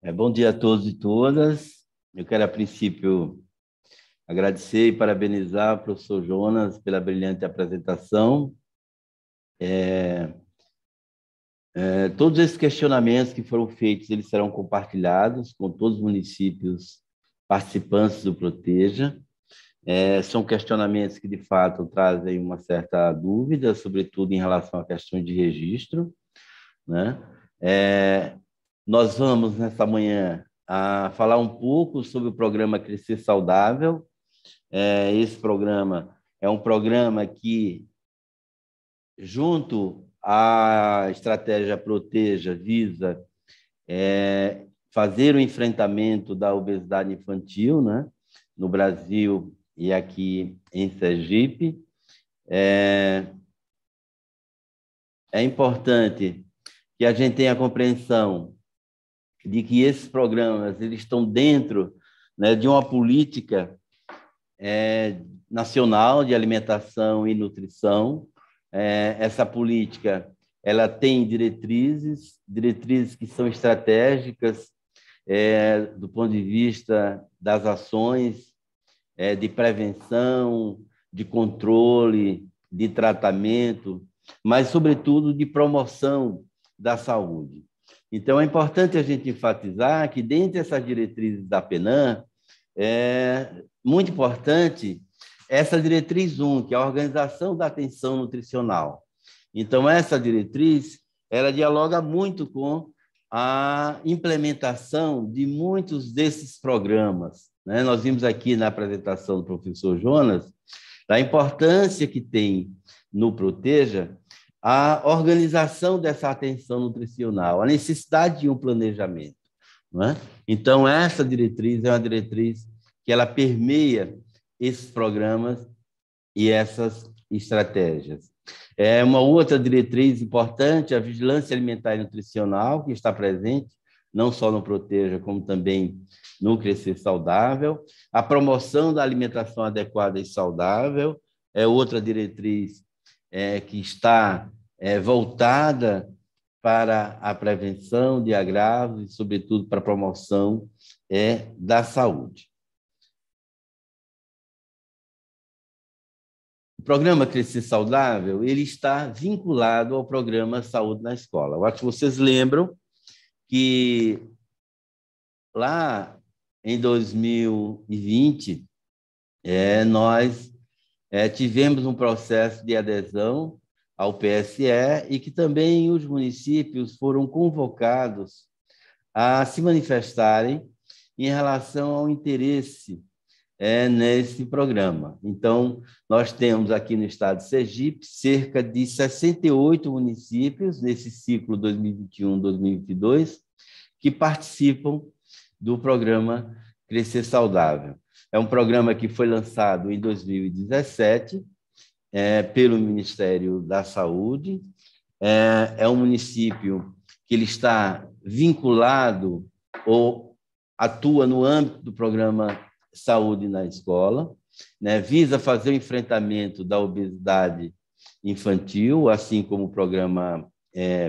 Bom dia a todos e todas. Eu quero, a princípio, agradecer e parabenizar o professor Jonas pela brilhante apresentação. Todos esses questionamentos que foram feitos, eles serão compartilhados com todos os municípios participantes do Proteja. São questionamentos que, de fato, trazem uma certa dúvida, sobretudo em relação a questões de registro, né? Nós vamos, nesta manhã, falar um pouco sobre o programa Crescer Saudável. Esse programa é um programa que, junto à estratégia Proteja, visa fazer o enfrentamento da obesidade infantil, né, no Brasil e aqui em Sergipe. É importante que a gente tenha a compreensão de que esses programas eles estão dentro, né, de uma política nacional de alimentação e nutrição. Essa política ela tem diretrizes que são estratégicas do ponto de vista das ações de prevenção, de controle, de tratamento, mas, sobretudo, de promoção da saúde. Então, é importante a gente enfatizar que, dentre essas diretrizes da PENAM, é muito importante essa diretriz 1, que é a organização da atenção nutricional. Então, essa diretriz, ela dialoga muito com a implementação de muitos desses programas, né? Nós vimos aqui na apresentação do professor Jonas a importância que tem no Proteja a organização dessa atenção nutricional, a necessidade de um planejamento, não é? Então, essa diretriz é uma diretriz que ela permeia esses programas e essas estratégias. Uma outra diretriz importante é a vigilância alimentar e nutricional, que está presente não só no Proteja, como também no Crescer Saudável. A promoção da alimentação adequada e saudável é outra diretriz que está voltada para a prevenção de agravos e, sobretudo, para a promoção da saúde. O programa Crescer Saudável ele está vinculado ao programa Saúde na Escola. Eu acho que vocês lembram que lá em 2020 nós tivemos um processo de adesão ao PSE e que também os municípios foram convocados a se manifestarem em relação ao interesse nesse programa. Então, nós temos aqui no estado de Sergipe cerca de 68 municípios nesse ciclo 2021-2022 que participam do programa Crescer Saudável. É um programa que foi lançado em 2017 pelo Ministério da Saúde. É um município que ele está vinculado ou atua no âmbito do programa Saúde na Escola, né? Visa fazer o enfrentamento da obesidade infantil, assim como o programa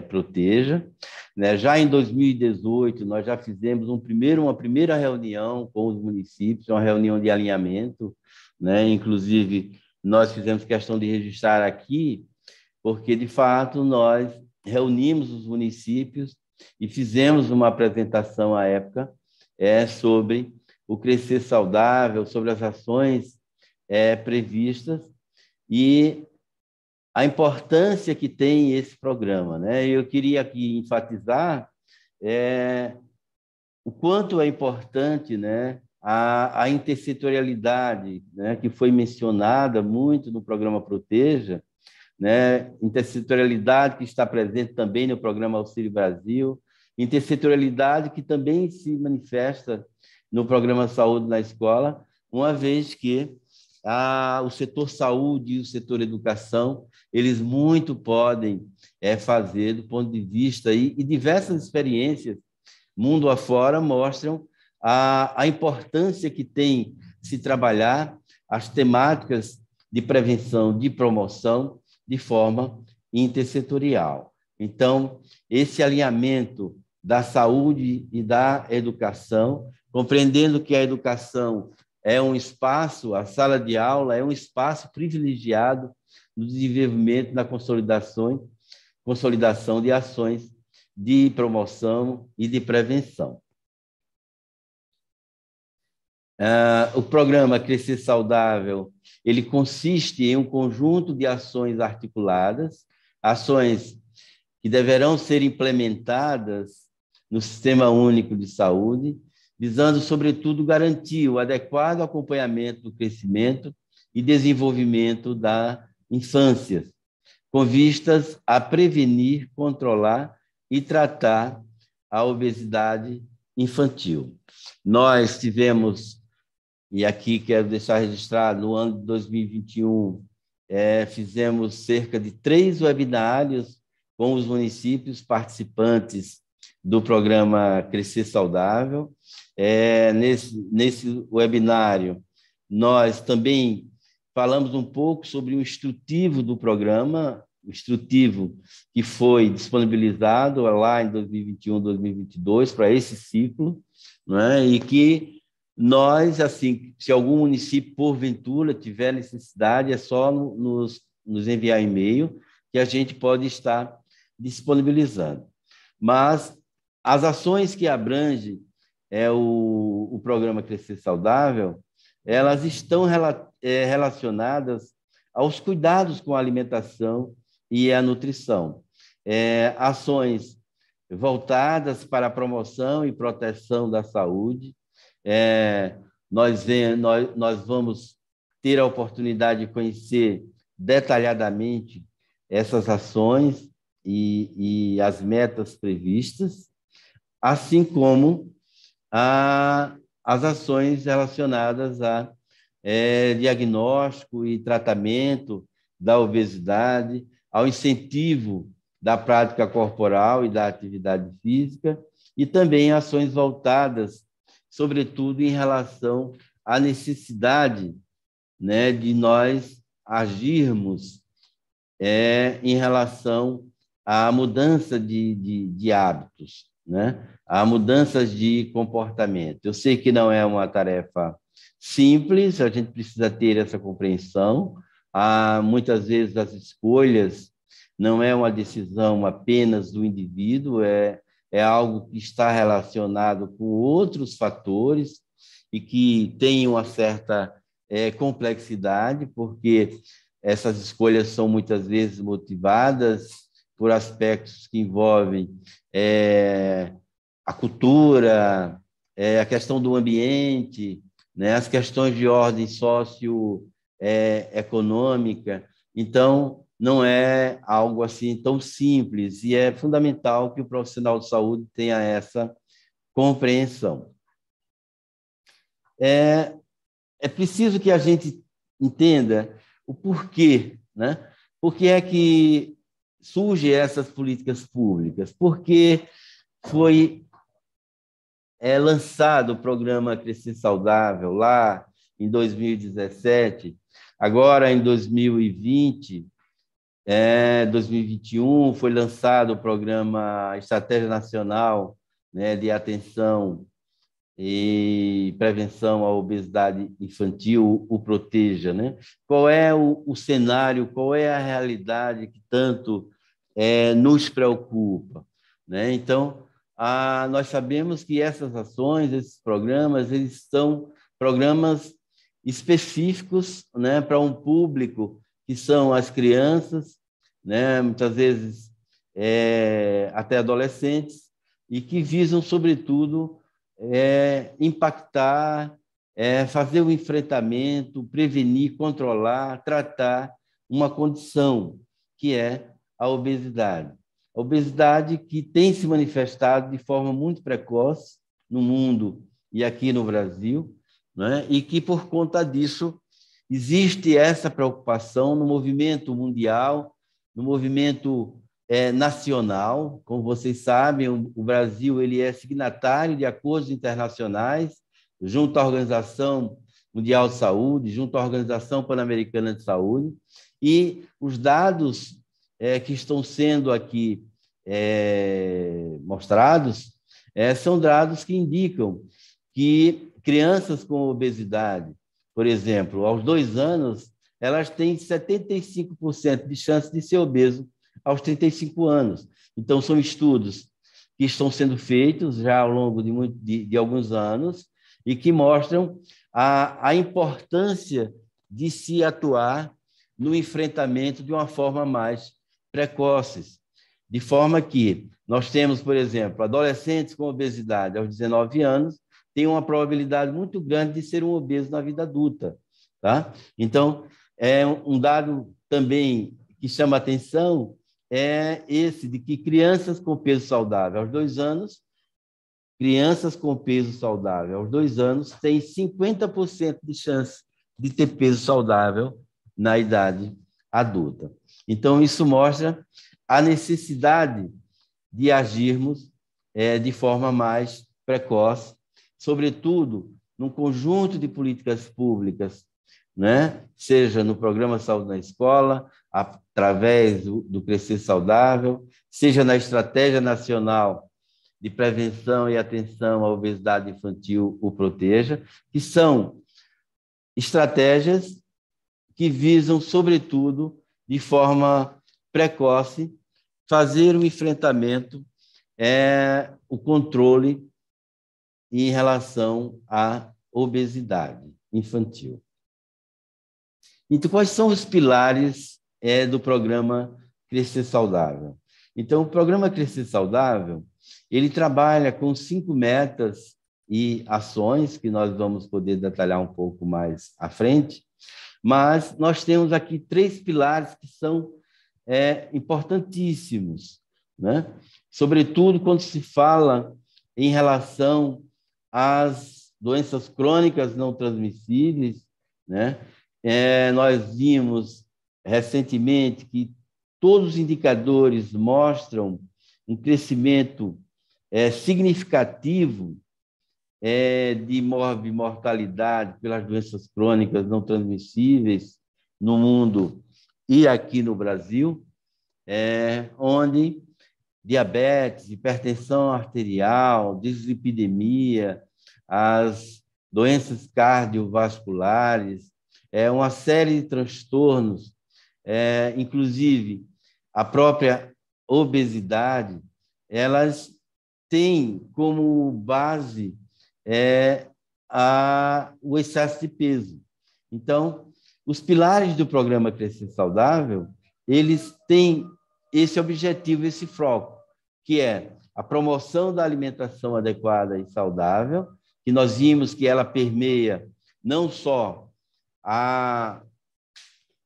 Proteja, né? Já em 2018, nós já fizemos uma primeira reunião com os municípios, uma reunião de alinhamento, né? Inclusive, nós fizemos questão de registrar aqui, porque, de fato, nós reunimos os municípios e fizemos uma apresentação à época sobre o Crescer Saudável, sobre as ações previstas e a importância que tem esse programa, né? Eu queria aqui enfatizar o quanto é importante, né, a intersetorialidade, né, que foi mencionada muito no programa Proteja, né? Intersetorialidade que está presente também no programa Auxílio Brasil, intersetorialidade que também se manifesta no programa Saúde na Escola, uma vez que o setor saúde e o setor educação, eles muito podem fazer do ponto de vista, e diversas experiências mundo afora mostram a importância que tem se trabalhar as temáticas de prevenção, de promoção, de forma intersetorial. Então, esse alinhamento da saúde e da educação, compreendendo que a educação é um espaço, a sala de aula é um espaço privilegiado no desenvolvimento, na consolidação de ações de promoção e de prevenção. O programa Crescer Saudável, ele consiste em um conjunto de ações articuladas, ações que deverão ser implementadas no Sistema Único de Saúde, visando, sobretudo, garantir o adequado acompanhamento do crescimento e desenvolvimento da infância, com vistas a prevenir, controlar e tratar a obesidade infantil. Nós tivemos, e aqui quero deixar registrado, no ano de 2021, fizemos cerca de 3 webinários com os municípios participantes do programa Crescer Saudável. Nesse webinário, nós também falamos um pouco sobre o instrutivo do programa, o instrutivo que foi disponibilizado lá em 2021, 2022, para esse ciclo, né? E que nós, assim, se algum município, porventura, tiver necessidade, é só nos enviar e-mail que a gente pode estar disponibilizando. Mas as ações que abrangem o programa Crescer Saudável, elas estão relacionadas aos cuidados com a alimentação e a nutrição. Ações voltadas para a promoção e proteção da saúde. Nós vamos ter a oportunidade de conhecer detalhadamente essas ações e as metas previstas, assim como as ações relacionadas a diagnóstico e tratamento da obesidade, ao incentivo da prática corporal e da atividade física, e também ações voltadas, sobretudo, em relação à necessidade, né, de nós agirmos em relação à mudança de hábitos, né? A mudanças de comportamento. Eu sei que não é uma tarefa simples, a gente precisa ter essa compreensão. Muitas vezes as escolhas não é uma decisão apenas do indivíduo, é algo que está relacionado com outros fatores e que tem uma certa complexidade, porque essas escolhas são muitas vezes motivadas por aspectos que envolvem a cultura, a questão do ambiente, né, as questões de ordem socioeconômica. Então, não é algo assim tão simples, e é fundamental que o profissional de saúde tenha essa compreensão. É preciso que a gente entenda o porquê, né? Por que é que surgem essas políticas públicas? Porque foi lançado o programa Crescer Saudável lá em 2017, agora em 2020, 2021, foi lançado o programa Estratégia Nacional, né, de Atenção e Prevenção à Obesidade Infantil, o Proteja, né? Qual é o cenário, qual é a realidade que tanto nos preocupa, né? Então, nós sabemos que essas ações, esses programas, eles são programas específicos, né, para um público que são as crianças, né, muitas vezes até adolescentes, e que visam, sobretudo, impactar, fazer o enfrentamento, prevenir, controlar, tratar uma condição, que é a obesidade. A obesidade que tem se manifestado de forma muito precoce no mundo e aqui no Brasil, né? E que, por conta disso, existe essa preocupação no movimento mundial, no movimento nacional. Como vocês sabem, o Brasil ele é signatário de acordos internacionais junto à Organização Mundial de Saúde, junto à Organização Pan-Americana de Saúde, e os dados que estão sendo aqui mostrados São dados que indicam que crianças com obesidade, por exemplo, aos 2 anos, elas têm 75% de chance de ser obeso aos 35 anos. Então, são estudos que estão sendo feitos já ao longo de alguns anos e que mostram a importância de se atuar no enfrentamento de uma forma mais precoce, de forma que nós temos, por exemplo, adolescentes com obesidade aos 19 anos têm uma probabilidade muito grande de ser um obeso na vida adulta, tá? Então, um dado também que chama atenção é esse de que crianças com peso saudável aos 2 anos, crianças com peso saudável aos 2 anos têm 50% de chance de ter peso saudável na idade adulta. Então, isso mostra a necessidade de agirmos de forma mais precoce, sobretudo num conjunto de políticas públicas, né? Seja no Programa Saúde na Escola, através do Crescer Saudável, seja na Estratégia Nacional de Prevenção e Atenção à Obesidade Infantil, o Proteja, que são estratégias que visam, sobretudo, de forma precoce, fazer o enfrentamento, o controle em relação à obesidade infantil. Então, quais são os pilares do programa Crescer Saudável? Então, o programa Crescer Saudável, ele trabalha com 5 metas e ações, que nós vamos poder detalhar um pouco mais à frente, mas nós temos aqui 3 pilares que são importantíssimos, né? Sobretudo quando se fala em relação às doenças crônicas não transmissíveis, né? Nós vimos recentemente que todos os indicadores mostram um crescimento significativo de mortalidade pelas doenças crônicas não transmissíveis no mundo e aqui no Brasil, onde diabetes, hipertensão arterial, dislipidemia, as doenças cardiovasculares, uma série de transtornos, inclusive a própria obesidade, elas têm como base o excesso de peso. Então, os pilares do programa Crescer Saudável, eles têm esse objetivo, esse foco, que é a promoção da alimentação adequada e saudável, que nós vimos que ela permeia não só a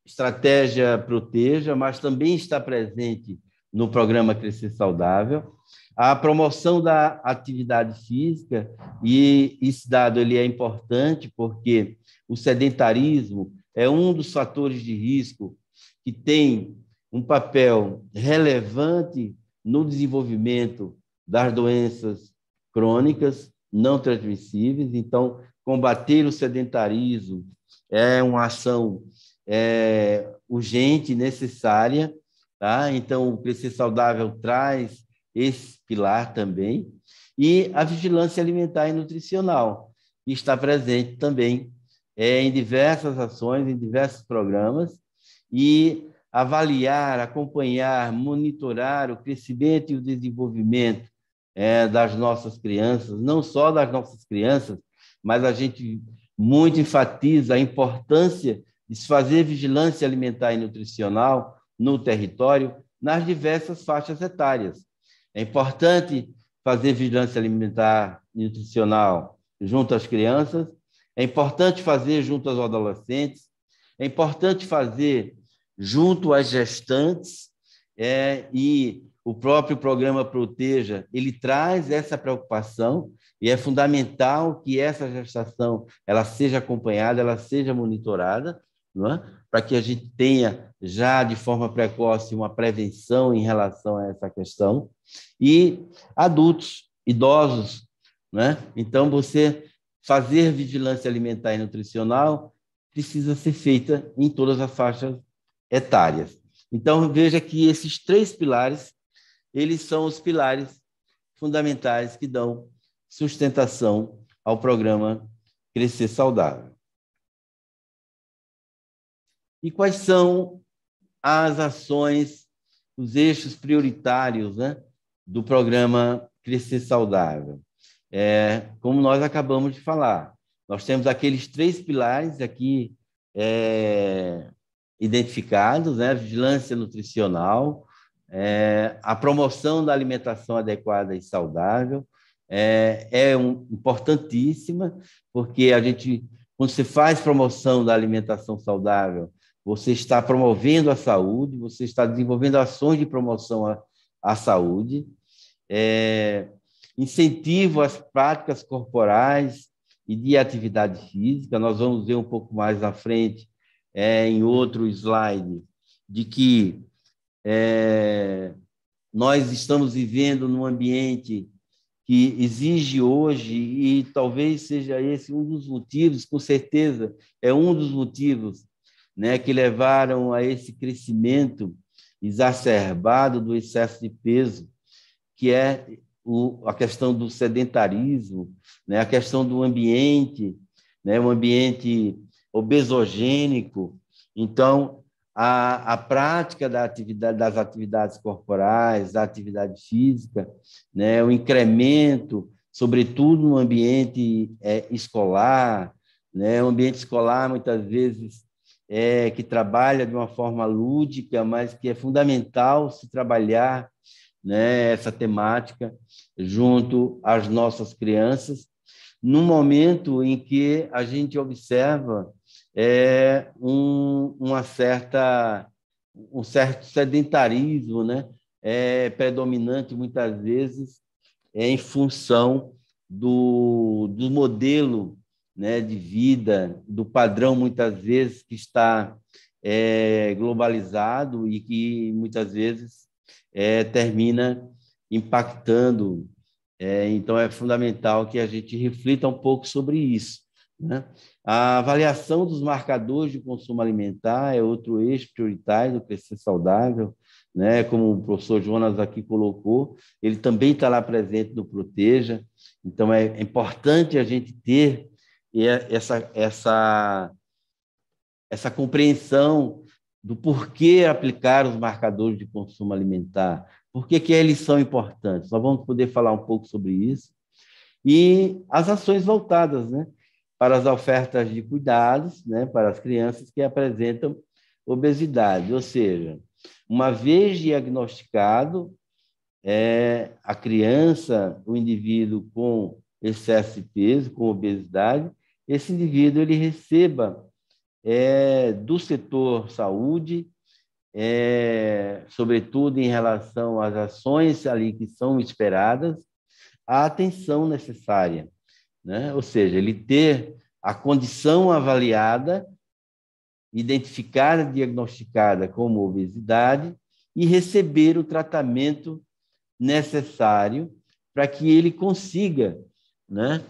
estratégia Proteja, mas também está presente no programa Crescer Saudável, a promoção da atividade física, e esse dado ele é importante porque o sedentarismo é um dos fatores de risco que tem um papel relevante no desenvolvimento das doenças crônicas não transmissíveis. Então, combater o sedentarismo é uma ação urgente, necessária, tá? Então, o Crescer Saudável traz esse pilar também, e a vigilância alimentar e nutricional, que está presente também em diversas ações, em diversos programas, e avaliar, acompanhar, monitorar o crescimento e o desenvolvimento das nossas crianças, não só das nossas crianças, mas a gente muito enfatiza a importância de se fazer vigilância alimentar e nutricional no território, nas diversas faixas etárias. É importante fazer vigilância alimentar e nutricional junto às crianças, é importante fazer junto aos adolescentes, é importante fazer junto às gestantes, e o próprio programa Proteja, ele traz essa preocupação, e é fundamental que essa gestação ela seja acompanhada, ela seja monitorada, não é? Para que a gente tenha já de forma precoce uma prevenção em relação a essa questão. E adultos, idosos, né? Então, você fazer vigilância alimentar e nutricional precisa ser feita em todas as faixas etárias. Então, veja que esses 3 pilares, eles são os pilares fundamentais que dão sustentação ao programa Crescer Saudável. E quais são as ações, os eixos prioritários, né, do programa Crescer Saudável? Como nós acabamos de falar, nós temos aqueles 3 pilares aqui identificados, né? Vigilância nutricional, a promoção da alimentação adequada e saudável, importantíssima, porque quando você faz promoção da alimentação saudável, você está promovendo a saúde, você está desenvolvendo ações de promoção à saúde, incentivo às práticas corporais e de atividade física. Nós vamos ver um pouco mais à frente, em outro slide, de que nós estamos vivendo num ambiente que exige hoje, e talvez seja esse um dos motivos, com certeza, é um dos motivos, né, que levaram a esse crescimento exacerbado do excesso de peso, que é a questão do sedentarismo, né, a questão do ambiente, né, um ambiente obesogênico. Então, a prática das atividades corporais, da atividade física, né, o incremento, sobretudo no ambiente escolar, né, o ambiente escolar, muitas vezes, que trabalha de uma forma lúdica, mas que é fundamental se trabalhar, né, essa temática junto às nossas crianças, no momento em que a gente observa um certo sedentarismo, né, predominante muitas vezes em função do modelo, né, de vida, do padrão muitas vezes que está globalizado e que muitas vezes termina impactando. Então, é fundamental que a gente reflita um pouco sobre isso, né? A avaliação dos marcadores de consumo alimentar é outro eixo prioritário do Crescer Saudável, né? Como o professor Jonas aqui colocou, ele também está lá presente no Proteja. Então, é importante a gente ter essa compreensão do porquê aplicar os marcadores de consumo alimentar, por que eles são importantes. Nós vamos poder falar um pouco sobre isso. E as ações voltadas, né, para as ofertas de cuidados, né, para as crianças que apresentam obesidade. Ou seja, uma vez diagnosticado a criança, o indivíduo com excesso de peso, com obesidade, esse indivíduo ele receba do setor saúde, sobretudo em relação às ações ali que são esperadas, a atenção necessária, né? Ou seja, ele ter a condição avaliada, identificada, diagnosticada como obesidade e receber o tratamento necessário para que ele consiga, né,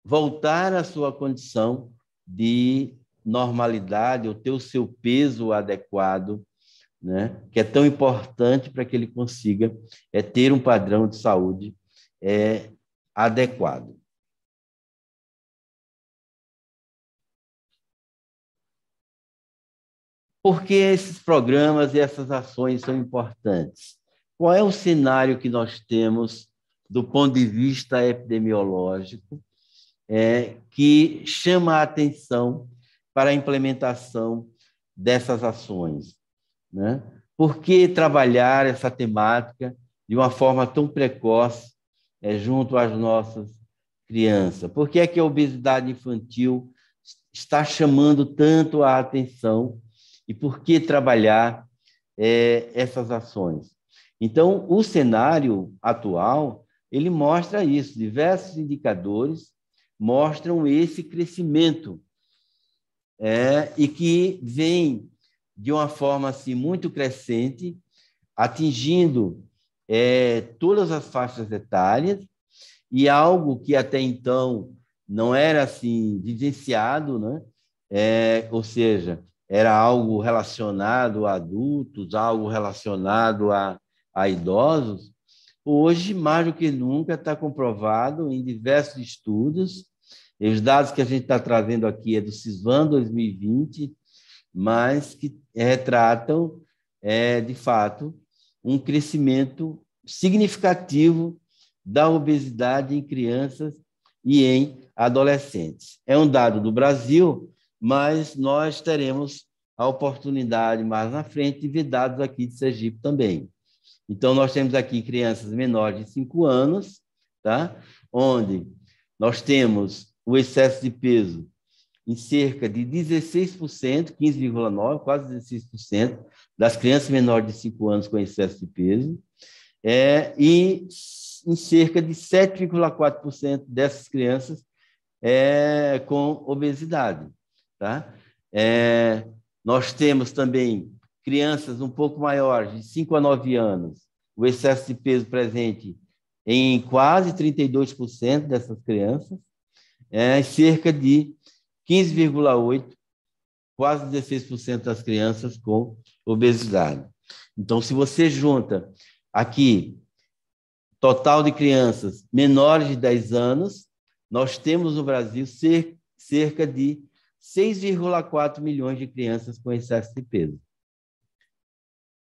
voltar à sua condição de normalidade, ou ter o seu peso adequado, né, que é tão importante para que ele consiga ter um padrão de saúde adequado. Por que esses programas e essas ações são importantes? Qual é o cenário que nós temos do ponto de vista epidemiológico que chama a atenção para a implementação dessas ações, né? Por que trabalhar essa temática de uma forma tão precoce junto às nossas crianças? Por que é que a obesidade infantil está chamando tanto a atenção e por que trabalhar essas ações? Então, o cenário atual, ele mostra isso, diversos indicadores mostram esse crescimento e que vem de uma forma assim, muito crescente, atingindo todas as faixas etárias, e algo que até então não era assim vivenciado, né? Ou seja, era algo relacionado a adultos, algo relacionado a idosos, Hoje, mais do que nunca, está comprovado em diversos estudos, e os dados que a gente está trazendo aqui é do CISVAN 2020, mas que retratam, de fato, um crescimento significativo da obesidade em crianças e em adolescentes. É um dado do Brasil, mas nós teremos a oportunidade mais na frente de ver dados aqui de Sergipe também. Então, nós temos aqui crianças menores de 5 anos, tá? Onde nós temos o excesso de peso em cerca de 16%, 15,9%, quase 16% das crianças menores de 5 anos com excesso de peso, e em cerca de 7,4% dessas crianças com obesidade. Tá? Nós temos também crianças um pouco maiores, de 5 a 9 anos, o excesso de peso presente em quase 32% dessas crianças, cerca de 15,8%, quase 16% das crianças com obesidade. Então, se você junta aqui total de crianças menores de 10 anos, nós temos no Brasil cerca de 6,4 milhões de crianças com excesso de peso.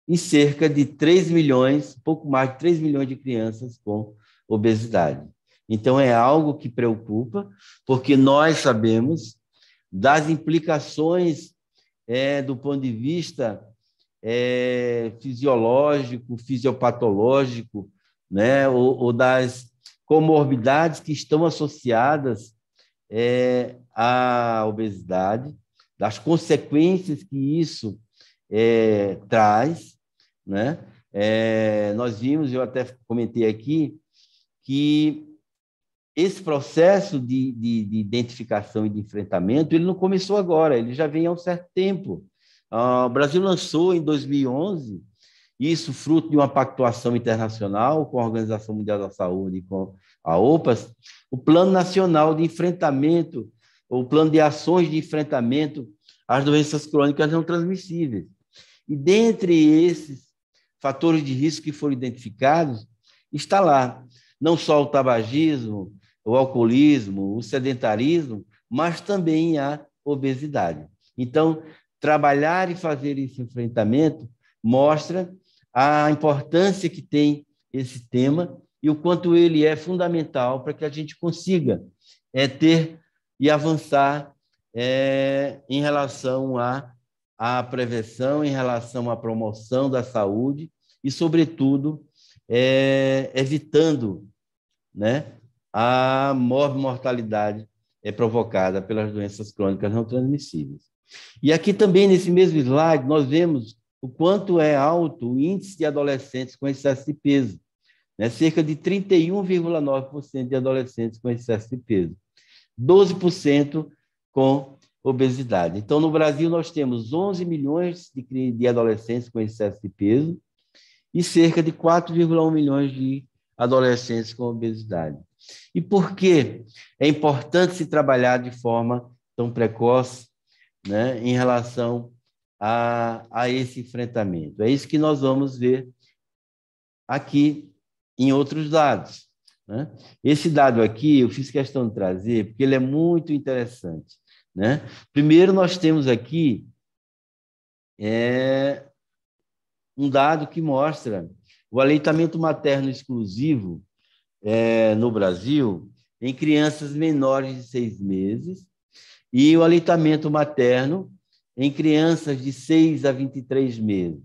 E cerca de 3 milhões, pouco mais de 3 milhões de crianças com obesidade. Então, é algo que preocupa, porque nós sabemos das implicações do ponto de vista fisiológico, fisiopatológico, né, ou das comorbidades que estão associadas à obesidade, das consequências que isso traz, né? Nós vimos, eu até comentei aqui, que esse processo de identificação e de enfrentamento, ele não começou agora, ele já vem há um certo tempo. O Brasil lançou em 2011, isso fruto de uma pactuação internacional com a Organização Mundial da Saúde e com a OPAS, o Plano Nacional de Enfrentamento, o Plano de Ações de Enfrentamento às Doenças Crônicas Não Transmissíveis. E dentre esses fatores de risco que foram identificados, está lá não só o tabagismo, o alcoolismo, o sedentarismo, mas também a obesidade. Então, trabalhar e fazer esse enfrentamento mostra a importância que tem esse tema e o quanto ele é fundamental para que a gente consiga ter e avançar em relação à prevenção, em relação à promoção da saúde e, sobretudo, evitando, né, a mortalidade provocada pelas doenças crônicas não transmissíveis. E aqui também, nesse mesmo slide, nós vemos o quanto é alto o índice de adolescentes com excesso de peso, né? Cerca de 31,9% de adolescentes com excesso de peso, 12% com obesidade. Então, no Brasil, nós temos 11 milhões de adolescentes com excesso de peso e cerca de 4,1 milhões de adolescentes com obesidade. E por que é importante se trabalhar de forma tão precoce, né, em relação a esse enfrentamento? É isso que nós vamos ver aqui em outros dados, né? Esse dado aqui eu fiz questão de trazer porque ele é muito interessante, né? Primeiro, nós temos aqui um dado que mostra o aleitamento materno exclusivo no Brasil em crianças menores de 6 meses e o aleitamento materno em crianças de 6 a 23 meses.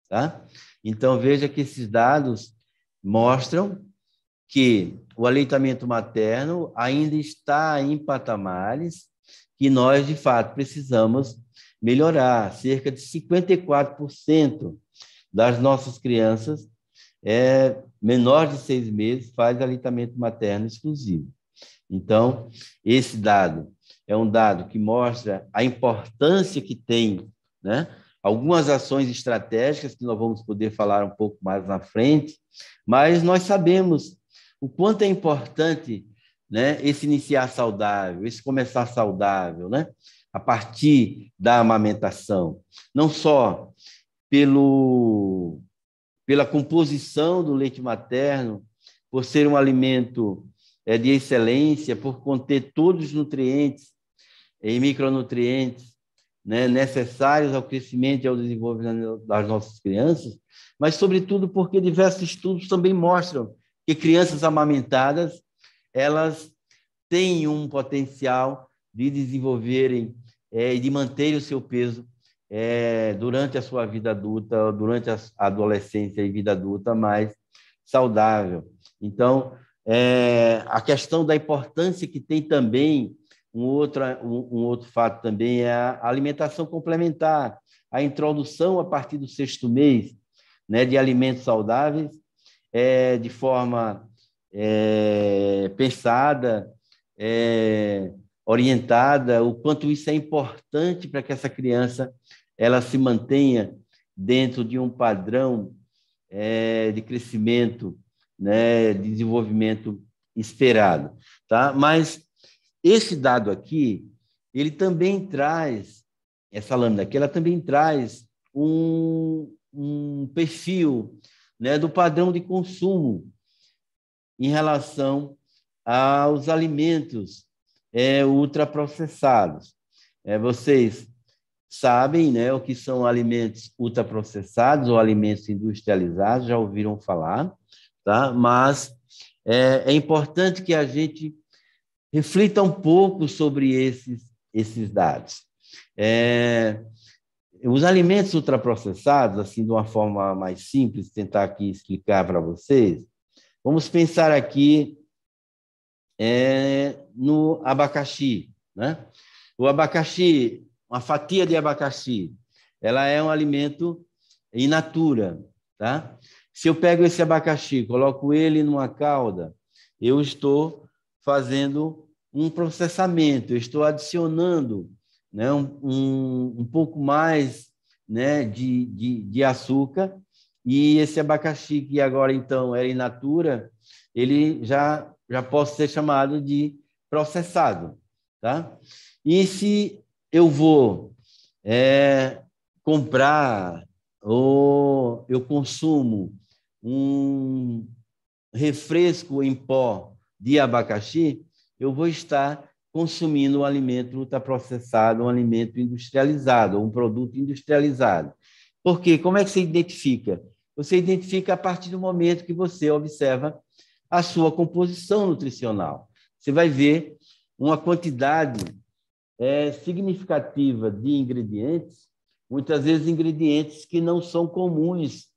Tá? Então, veja que esses dados mostram que o aleitamento materno ainda está em patamares que nós, de fato, precisamos melhorar. Cerca de 54% das nossas crianças menor de 6 meses faz aleitamento materno exclusivo. Então, esse dado é um dado que mostra a importância que tem, né, algumas ações estratégicas que nós vamos poder falar um pouco mais na frente, mas nós sabemos o quanto é importante, né, esse iniciar saudável, esse começar saudável, né, a partir da amamentação, não só pelo pela composição do leite materno, por ser um alimento de excelência, por conter todos os nutrientes e micronutrientes, né, necessários ao crescimento e ao desenvolvimento das nossas crianças, mas, sobretudo, porque diversos estudos também mostram que crianças amamentadas, elas têm um potencial de desenvolverem e de manterem o seu peso durante a sua vida adulta, durante a adolescência e vida adulta mais saudável. Então, a questão da importância que tem também, um outro fato também é a alimentação complementar, a introdução a partir do 6º mês, né, de alimentos saudáveis, de forma pensada, orientada, o quanto isso é importante para que essa criança ela se mantenha dentro de um padrão de crescimento, né, de desenvolvimento esperado, tá? Mas esse dado aqui, ele também traz, essa lâmina aqui, ela também traz um perfil, né, do padrão de consumo em relação aos alimentos ultraprocessados. Vocês sabem, né, o que são alimentos ultraprocessados ou alimentos industrializados, já ouviram falar, tá? Mas é importante que a gente reflita um pouco sobre esses dados. Os alimentos ultraprocessados, assim, de uma forma mais simples, tentar aqui explicar para vocês, vamos pensar aqui no abacaxi, né? O abacaxi, uma fatia de abacaxi, ela é um alimento in natura, tá? Se eu pego esse abacaxi, coloco ele numa calda, eu estou fazendo um processamento, eu estou adicionando, né, um pouco mais, né, de açúcar, e esse abacaxi, que agora, então, era in natura, ele já pode ser chamado de processado, tá? E se eu vou comprar ou eu consumo um refresco em pó de abacaxi, eu vou estar consumindo um alimento ultraprocessado, um alimento industrializado, um produto industrializado. Por quê? Como é que você identifica? Você identifica a partir do momento que você observa a sua composição nutricional. Você vai ver uma quantidade significativa de ingredientes, muitas vezes ingredientes que não são comuns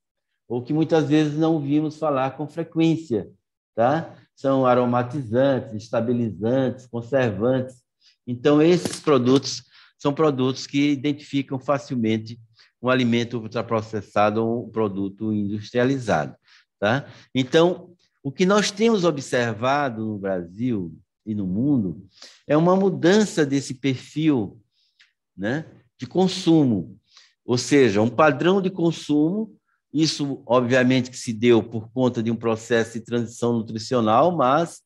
ou que muitas vezes não ouvimos falar com frequência, tá? São aromatizantes, estabilizantes, conservantes. Então, esses produtos são produtos que identificam facilmente um alimento ultraprocessado ou um produto industrializado, tá? Então, o que nós temos observado no Brasil e no mundo é uma mudança desse perfil, né, de consumo, ou seja, um padrão de consumo. Isso, obviamente, que se deu por conta de um processo de transição nutricional, mas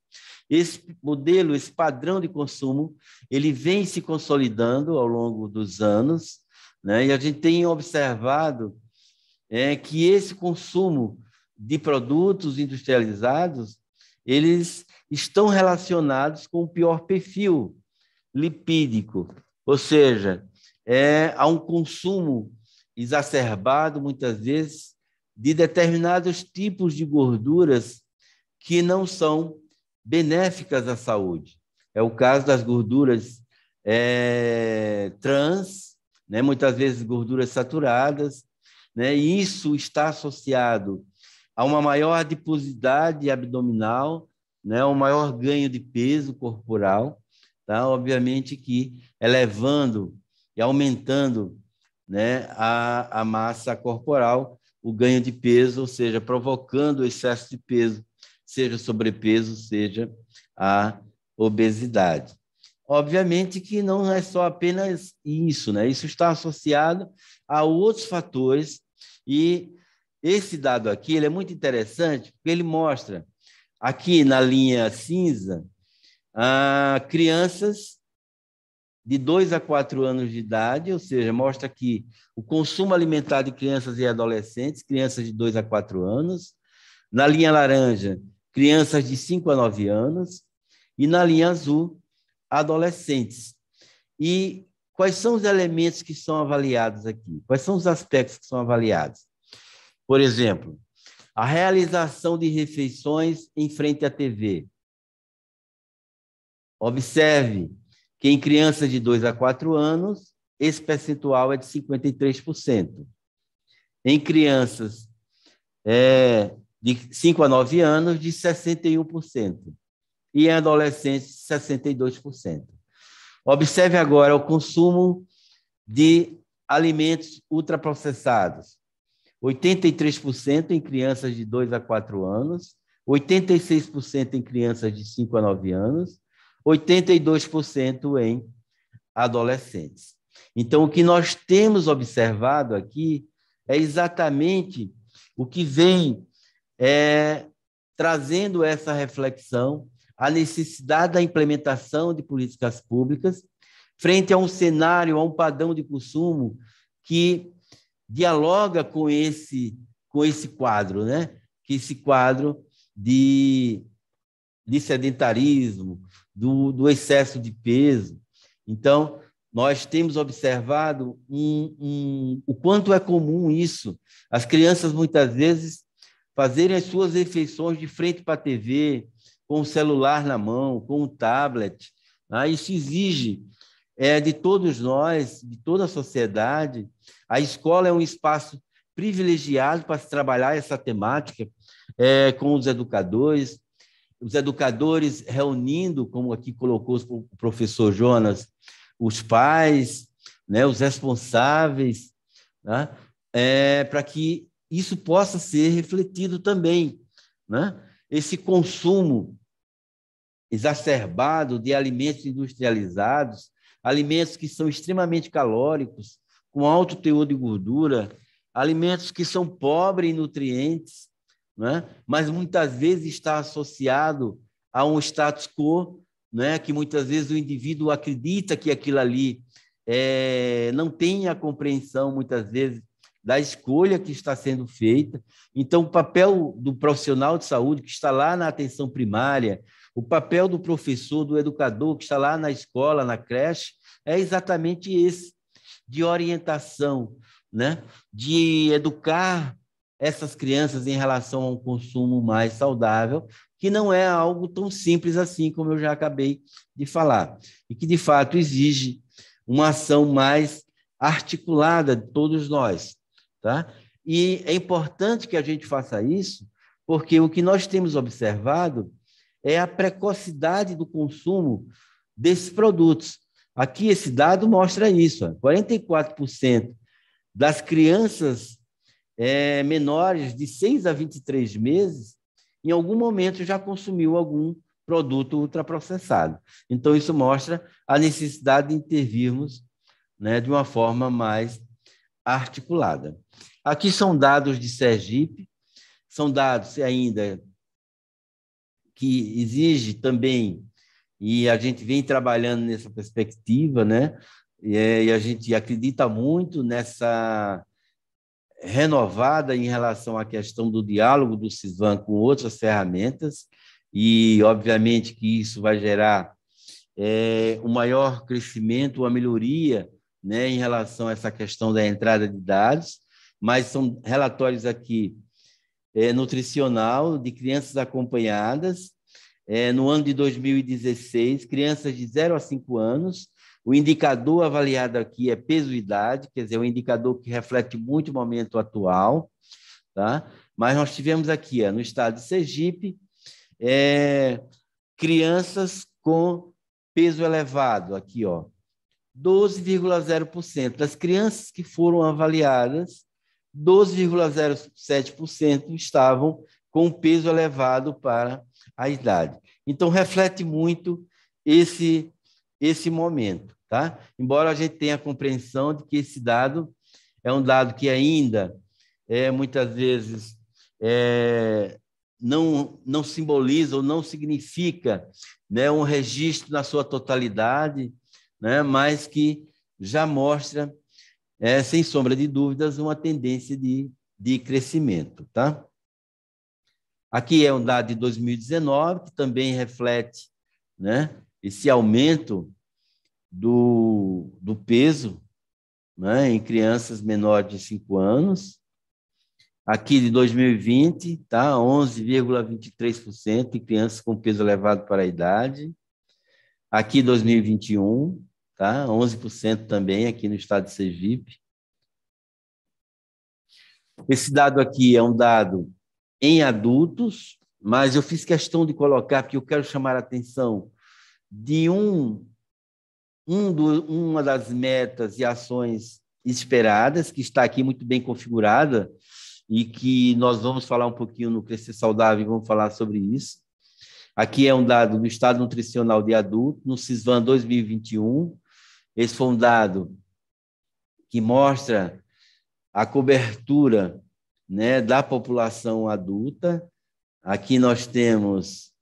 esse modelo, esse padrão de consumo, ele vem se consolidando ao longo dos anos, né? E a gente tem observado que esse consumo de produtos industrializados, eles estão relacionados com o pior perfil lipídico, ou seja, há um consumo exacerbado, muitas vezes, de determinados tipos de gorduras que não são benéficas à saúde. É o caso das gorduras trans, né? Muitas vezes gorduras saturadas, né? E isso está associado a uma maior adiposidade abdominal, né? Um maior ganho de peso corporal, tá? Obviamente que elevando e aumentando, né, a massa corporal, o ganho de peso, ou seja, provocando o excesso de peso, seja sobrepeso, seja a obesidade. Obviamente que não é só apenas isso, né? Isso está associado a outros fatores, e esse dado aqui ele é muito interessante, porque ele mostra, aqui na linha cinza, crianças de 2 a 4 anos de idade, ou seja, mostra aqui o consumo alimentar de crianças e adolescentes, crianças de 2 a 4 anos. Na linha laranja, crianças de 5 a 9 anos. E na linha azul, adolescentes. E quais são os elementos que são avaliados aqui? Quais são os aspectos que são avaliados? Por exemplo, a realização de refeições em frente à TV. Observe que em crianças de 2 a 4 anos, esse percentual é de 53%. Em crianças de 5 a 9 anos, de 61%. E em adolescentes, 62%. Observe agora o consumo de alimentos ultraprocessados. 83% em crianças de 2 a 4 anos, 86% em crianças de 5 a 9 anos, 82% em adolescentes. Então, o que nós temos observado aqui é exatamente o que vem trazendo essa reflexão, a necessidade da implementação de políticas públicas frente a um cenário, a um padrão de consumo que dialoga com esse quadro, né? Que esse quadro de sedentarismo, do excesso de peso. Então, nós temos observado o quanto é comum isso. As crianças, muitas vezes, fazerem as suas refeições de frente para a TV, com o celular na mão, com o tablet. Né? Isso exige de todos nós, de toda a sociedade. A escola é um espaço privilegiado para se trabalhar essa temática com os educadores reunindo, como aqui colocou o professor Jonas, os pais, né, os responsáveis, né, para que isso possa ser refletido também. Né? Esse consumo exacerbado de alimentos industrializados, alimentos que são extremamente calóricos, com alto teor de gordura, alimentos que são pobres em nutrientes, né? Mas muitas vezes está associado a um status quo, né? Que muitas vezes o indivíduo acredita que aquilo ali não tem a compreensão, muitas vezes, da escolha que está sendo feita. Então, o papel do profissional de saúde que está lá na atenção primária, o papel do professor, do educador que está lá na escola, na creche, é exatamente esse, de orientação, né? De educar essas crianças em relação a um consumo mais saudável, que não é algo tão simples assim, como eu já acabei de falar, e que, de fato, exige uma ação mais articulada de todos nós. Tá? E é importante que a gente faça isso, porque o que nós temos observado é a precocidade do consumo desses produtos. Aqui, esse dado mostra isso, 44% das crianças menores de 6 a 23 meses, em algum momento já consumiu algum produto ultraprocessado. Então, isso mostra a necessidade de intervirmos, né, de uma forma mais articulada. Aqui são dados de Sergipe, são dados ainda que exige também, e a gente vem trabalhando nessa perspectiva, né, e a gente acredita muito nessa renovada em relação à questão do diálogo do CISVAN com outras ferramentas, e, obviamente, que isso vai gerar um maior crescimento, uma melhoria, né, em relação a essa questão da entrada de dados, mas são relatórios aqui nutricional de crianças acompanhadas. No ano de 2016, crianças de 0 a 5 anos, o indicador avaliado aqui é peso e idade, quer dizer, é um indicador que reflete muito o momento atual, tá? Mas nós tivemos aqui, no estado de Sergipe, crianças com peso elevado, aqui, 12,0%. Das crianças que foram avaliadas, 12,07% estavam com peso elevado para a idade. Então, reflete muito esse momento, tá? Embora a gente tenha a compreensão de que esse dado é um dado que ainda, muitas vezes, não simboliza ou não significa, né, um registro na sua totalidade, né, mas que já mostra, sem sombra de dúvidas, uma tendência de crescimento. Tá? Aqui é um dado de 2019, que também reflete, né, esse aumento do peso, né, em crianças menores de 5 anos. Aqui de 2020, tá? 11,23% de crianças com peso elevado para a idade. Aqui 2021, tá? 11% também aqui no estado de Sergipe. Esse dado aqui é um dado em adultos, mas eu fiz questão de colocar, porque eu quero chamar a atenção de uma das metas e ações esperadas, que está aqui muito bem configurada, e que nós vamos falar um pouquinho no Crescer Saudável, vamos falar sobre isso. Aqui é um dado do Estado Nutricional de Adulto, no CISVAN 2021. Esse foi um dado que mostra a cobertura, né, da população adulta. Aqui nós temos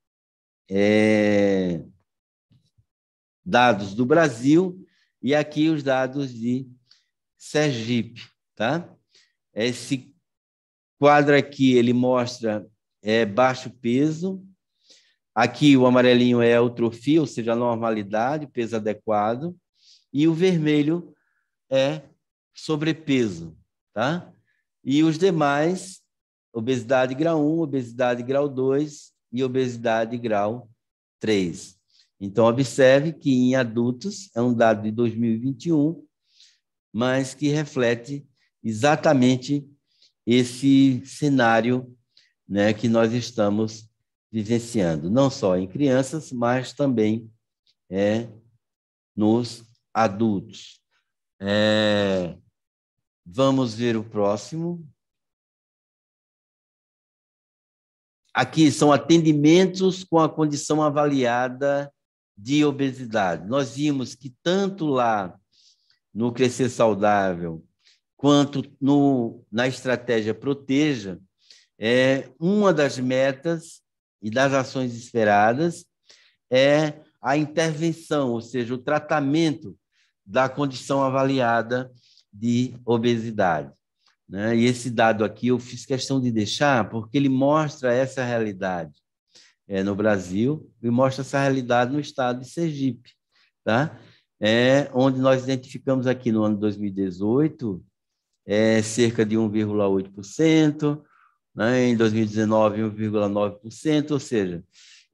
dados do Brasil e aqui os dados de Sergipe. Tá? Esse quadro aqui ele mostra baixo peso. Aqui o amarelinho é a eutrofia, ou seja, a normalidade, peso adequado. E o vermelho é sobrepeso. Tá? E os demais, obesidade grau 1, obesidade grau 2 e obesidade grau 3. Então, observe que em adultos é um dado de 2021, mas que reflete exatamente esse cenário, né, que nós estamos vivenciando, não só em crianças, mas também nos adultos. Vamos ver o próximo. Aqui são atendimentos com a condição avaliada de obesidade. Nós vimos que tanto lá no Crescer Saudável, quanto na estratégia Proteja, uma das metas e das ações esperadas é a intervenção, ou seja, o tratamento da condição avaliada de obesidade. Né? E esse dado aqui eu fiz questão de deixar porque ele mostra essa realidade no Brasil e mostra essa realidade no estado de Sergipe, tá? Onde nós identificamos aqui no ano 2018 cerca de 1,8%, né? Em 2019, 1,9%, ou seja,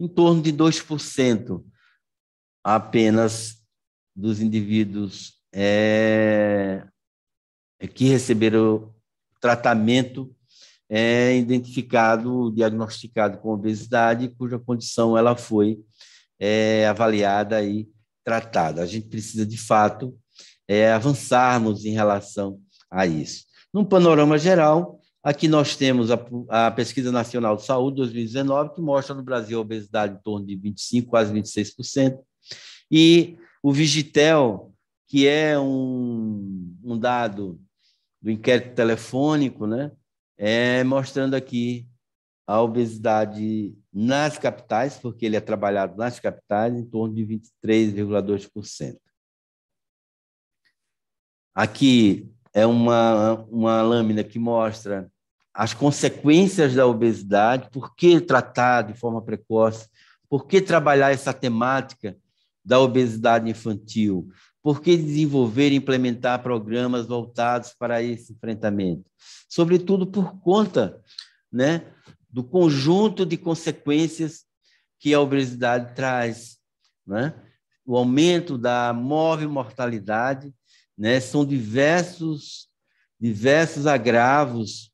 em torno de 2% apenas dos indivíduos que receberam tratamento identificado, diagnosticado com obesidade, cuja condição ela foi avaliada e tratada. A gente precisa, de fato, avançarmos em relação a isso. Num panorama geral, aqui nós temos a Pesquisa Nacional de Saúde 2019, que mostra no Brasil a obesidade em torno de 25%, quase 26%, e o Vigitel, que é um dado do inquérito telefônico, né, mostrando aqui a obesidade nas capitais, porque ele é trabalhado nas capitais, em torno de 23,2%. Aqui é uma lâmina que mostra as consequências da obesidade, por que tratar de forma precoce, por que trabalhar essa temática da obesidade infantil, por que desenvolver e implementar programas voltados para esse enfrentamento? Sobretudo por conta, né, do conjunto de consequências que a obesidade traz, né? O aumento da mortalidade, né? São diversos agravos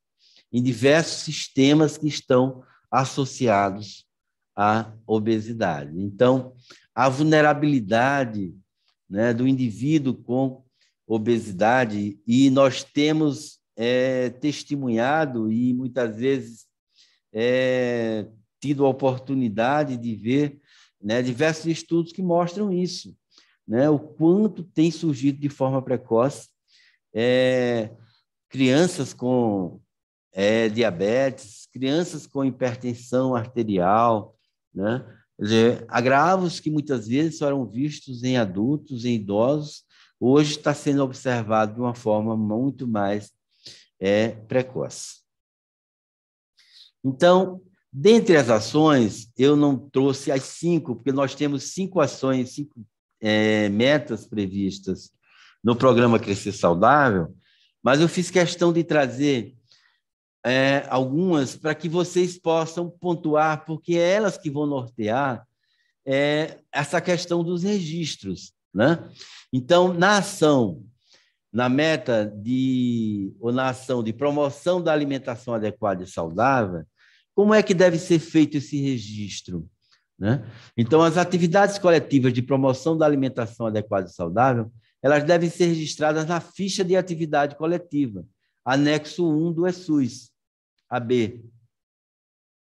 em diversos sistemas que estão associados à obesidade. Então, a vulnerabilidade, né, do indivíduo com obesidade, e nós temos testemunhado e muitas vezes tido a oportunidade de ver, né, diversos estudos que mostram isso, né, o quanto tem surgido de forma precoce crianças com diabetes, crianças com hipertensão arterial, né, Quer dizer, agravos que muitas vezes só eram vistos em adultos, em idosos, hoje está sendo observado de uma forma muito mais precoce. Então, dentre as ações, eu não trouxe as 5, porque nós temos 5 ações, 5 metas previstas no programa Crescer Saudável, mas eu fiz questão de trazer algumas para que vocês possam pontuar, porque é elas que vão nortear essa questão dos registros, né? Então, na ação, na meta ou na ação de promoção da alimentação adequada e saudável, como é que deve ser feito esse registro, né? Então, as atividades coletivas de promoção da alimentação adequada e saudável, elas devem ser registradas na ficha de atividade coletiva, anexo 1 do ESUS, AB.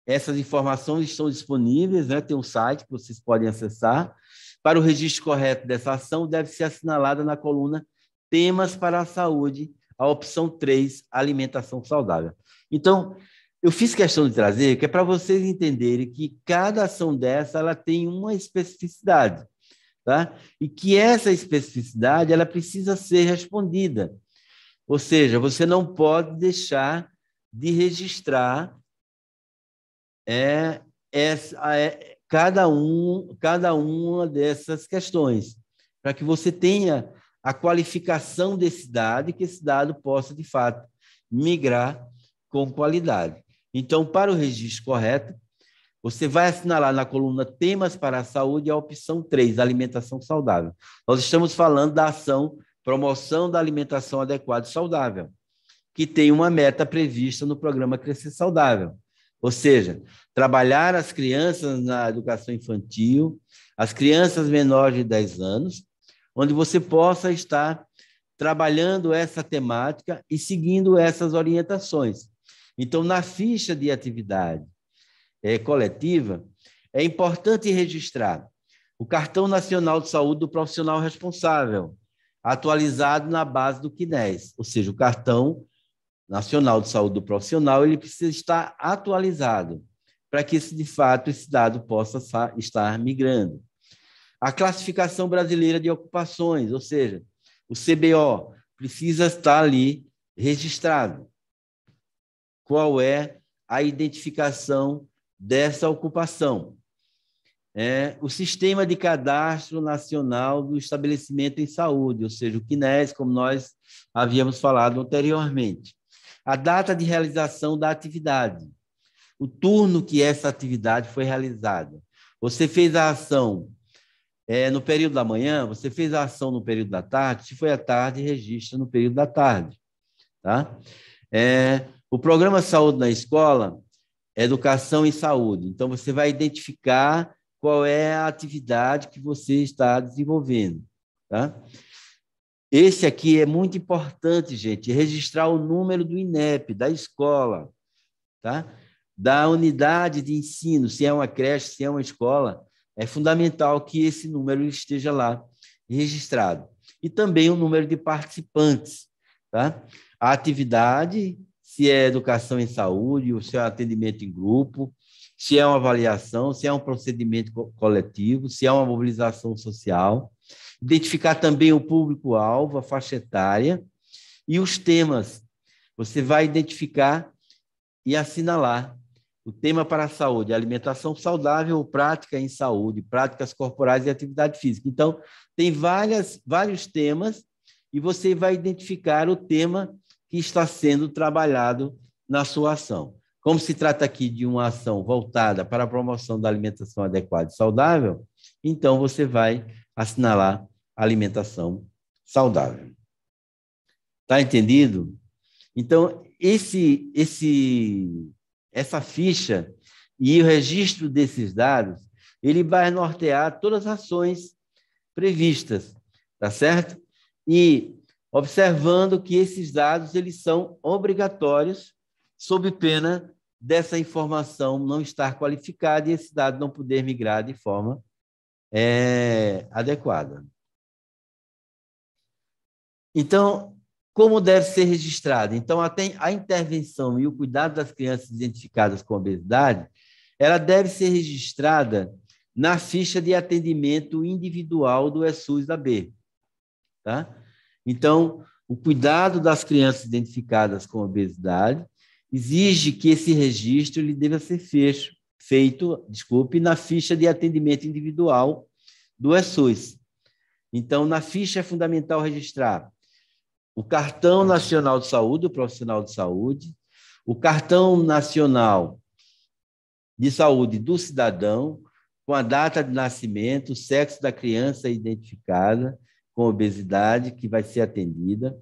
Essas informações estão disponíveis, né? Tem um site que vocês podem acessar. Para o registro correto dessa ação, deve ser assinalada na coluna Temas para a Saúde, a opção 3, Alimentação Saudável. Então, eu fiz questão de trazer, que é para vocês entenderem que cada ação dessa ela tem uma especificidade, tá? E que essa especificidade ela precisa ser respondida. Ou seja, você não pode deixar de registrar cada uma dessas questões, para que você tenha a qualificação desse dado e que esse dado possa, de fato, migrar com qualidade. Então, para o registro correto, você vai assinalar na coluna Temas para a Saúde a opção 3, Alimentação Saudável. Nós estamos falando da ação Promoção da Alimentação Adequada e Saudável, que tem uma meta prevista no programa Crescer Saudável. Ou seja, trabalhar as crianças na educação infantil, as crianças menores de 10 anos, onde você possa estar trabalhando essa temática e seguindo essas orientações. Então, na ficha de atividade coletiva, é importante registrar o Cartão Nacional de Saúde do Profissional Responsável, atualizado na base do CNES, ou seja, o Cartão Nacional de Saúde do Profissional, ele precisa estar atualizado para que, de fato, esse dado possa estar migrando. A Classificação Brasileira de Ocupações, ou seja, o CBO, precisa estar ali registrado. Qual é a identificação dessa ocupação? O Sistema de Cadastro Nacional do Estabelecimento em Saúde, ou seja, o CNES, como nós havíamos falado anteriormente. A data de realização da atividade, o turno que essa atividade foi realizada. Você fez a ação no período da manhã, você fez a ação no período da tarde, se foi à tarde, registra no período da tarde. Tá? O programa Saúde na Escola, Educação e Saúde. Então, você vai identificar qual é a atividade que você está desenvolvendo. Tá? Esse aqui é muito importante, gente, registrar o número do INEP, da escola, tá? Da unidade de ensino, se é uma creche, se é uma escola, é fundamental que esse número esteja lá registrado. E também o número de participantes, tá? A atividade, se é educação em saúde, ou se é atendimento em grupo, se é uma avaliação, se é um procedimento coletivo, se é uma mobilização social. Identificar também o público-alvo, a faixa etária e os temas. Você vai identificar e assinalar o tema para a saúde, alimentação saudável ou prática em saúde, práticas corporais e atividade física. Então, tem vários temas e você vai identificar o tema que está sendo trabalhado na sua ação. Como se trata aqui de uma ação voltada para a promoção da alimentação adequada e saudável, então você vai assinalar alimentação saudável. Está entendido? Então, essa ficha e o registro desses dados, ele vai nortear todas as ações previstas, tá certo? E observando que esses dados eles são obrigatórios, sob pena dessa informação não estar qualificada e esse dado não poder migrar de forma adequada. Então, como deve ser registrado? Então, a intervenção e o cuidado das crianças identificadas com obesidade, ela deve ser registrada na ficha de atendimento individual do ESUS-AB. Tá? Então, o cuidado das crianças identificadas com obesidade exige que esse registro ele deva ser feito na ficha de atendimento individual do ESUS. Então, na ficha é fundamental registrar o cartão nacional de saúde do profissional de saúde, o cartão nacional de saúde do cidadão, com a data de nascimento, o sexo da criança identificada com obesidade, que vai ser atendida,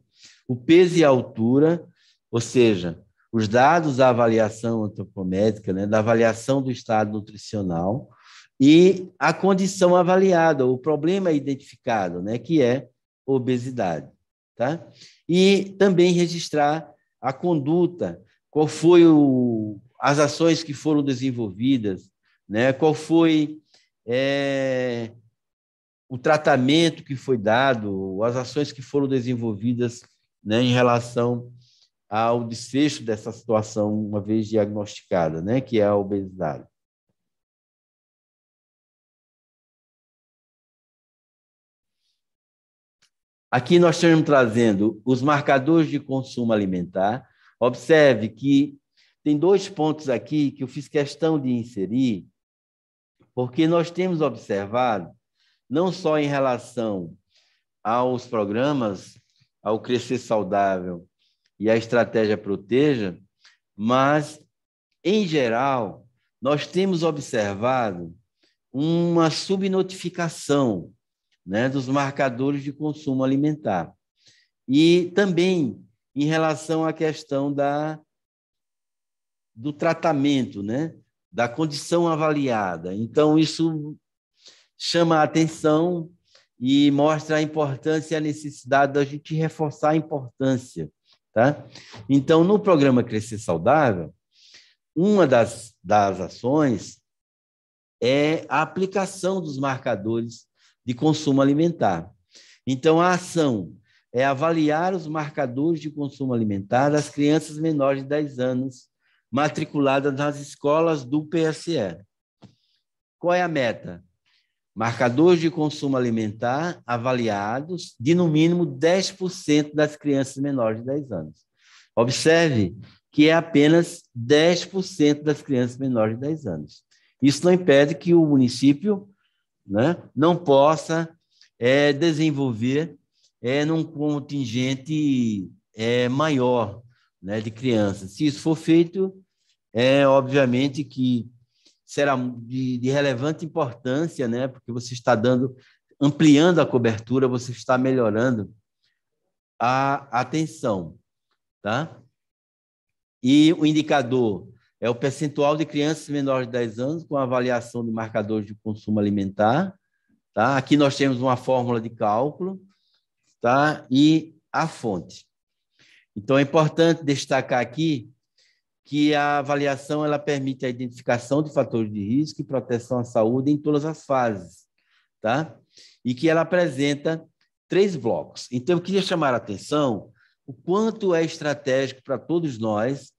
o peso e a altura, ou seja, os dados da avaliação antropométrica, né, da avaliação do estado nutricional, e a condição avaliada, o problema identificado, né, que é obesidade. Tá? E também registrar a conduta, qual foi as ações que foram desenvolvidas, né? Qual foi o tratamento que foi dado, as ações que foram desenvolvidas, né, em relação ao desfecho dessa situação, uma vez diagnosticada, né, que é a obesidade. Aqui nós estamos trazendo os marcadores de consumo alimentar. Observe que tem 2 pontos aqui que eu fiz questão de inserir, porque nós temos observado, não só em relação aos programas, ao Crescer Saudável e à Estratégia Proteja, mas, em geral, nós temos observado uma subnotificação, né, dos marcadores de consumo alimentar. E também em relação à questão do tratamento, né, da condição avaliada. Então, isso chama a atenção e mostra a importância e a necessidade da gente reforçar a importância. Tá? Então, no programa Crescer Saudável, uma das ações é a aplicação dos marcadores de consumo alimentar. Então, a ação é avaliar os marcadores de consumo alimentar das crianças menores de 10 anos matriculadas nas escolas do PSE. Qual é a meta? Marcadores de consumo alimentar avaliados de, no mínimo, 10% das crianças menores de 10 anos. Observe que é apenas 10% das crianças menores de 10 anos. Isso não impede que o município, né, não possa desenvolver num contingente maior, né, de crianças. Se isso for feito, obviamente que será de relevante importância, né, porque você está ampliando a cobertura, você está melhorando a atenção. Tá? E o indicador é o percentual de crianças menores de 10 anos com avaliação de marcadores de consumo alimentar. Tá? Aqui nós temos uma fórmula de cálculo, tá? E a fonte. Então, é importante destacar aqui que a avaliação ela permite a identificação de fatores de risco e proteção à saúde em todas as fases, tá? E que ela apresenta 3 blocos. Então, eu queria chamar a atenção o quanto é estratégico para todos nós.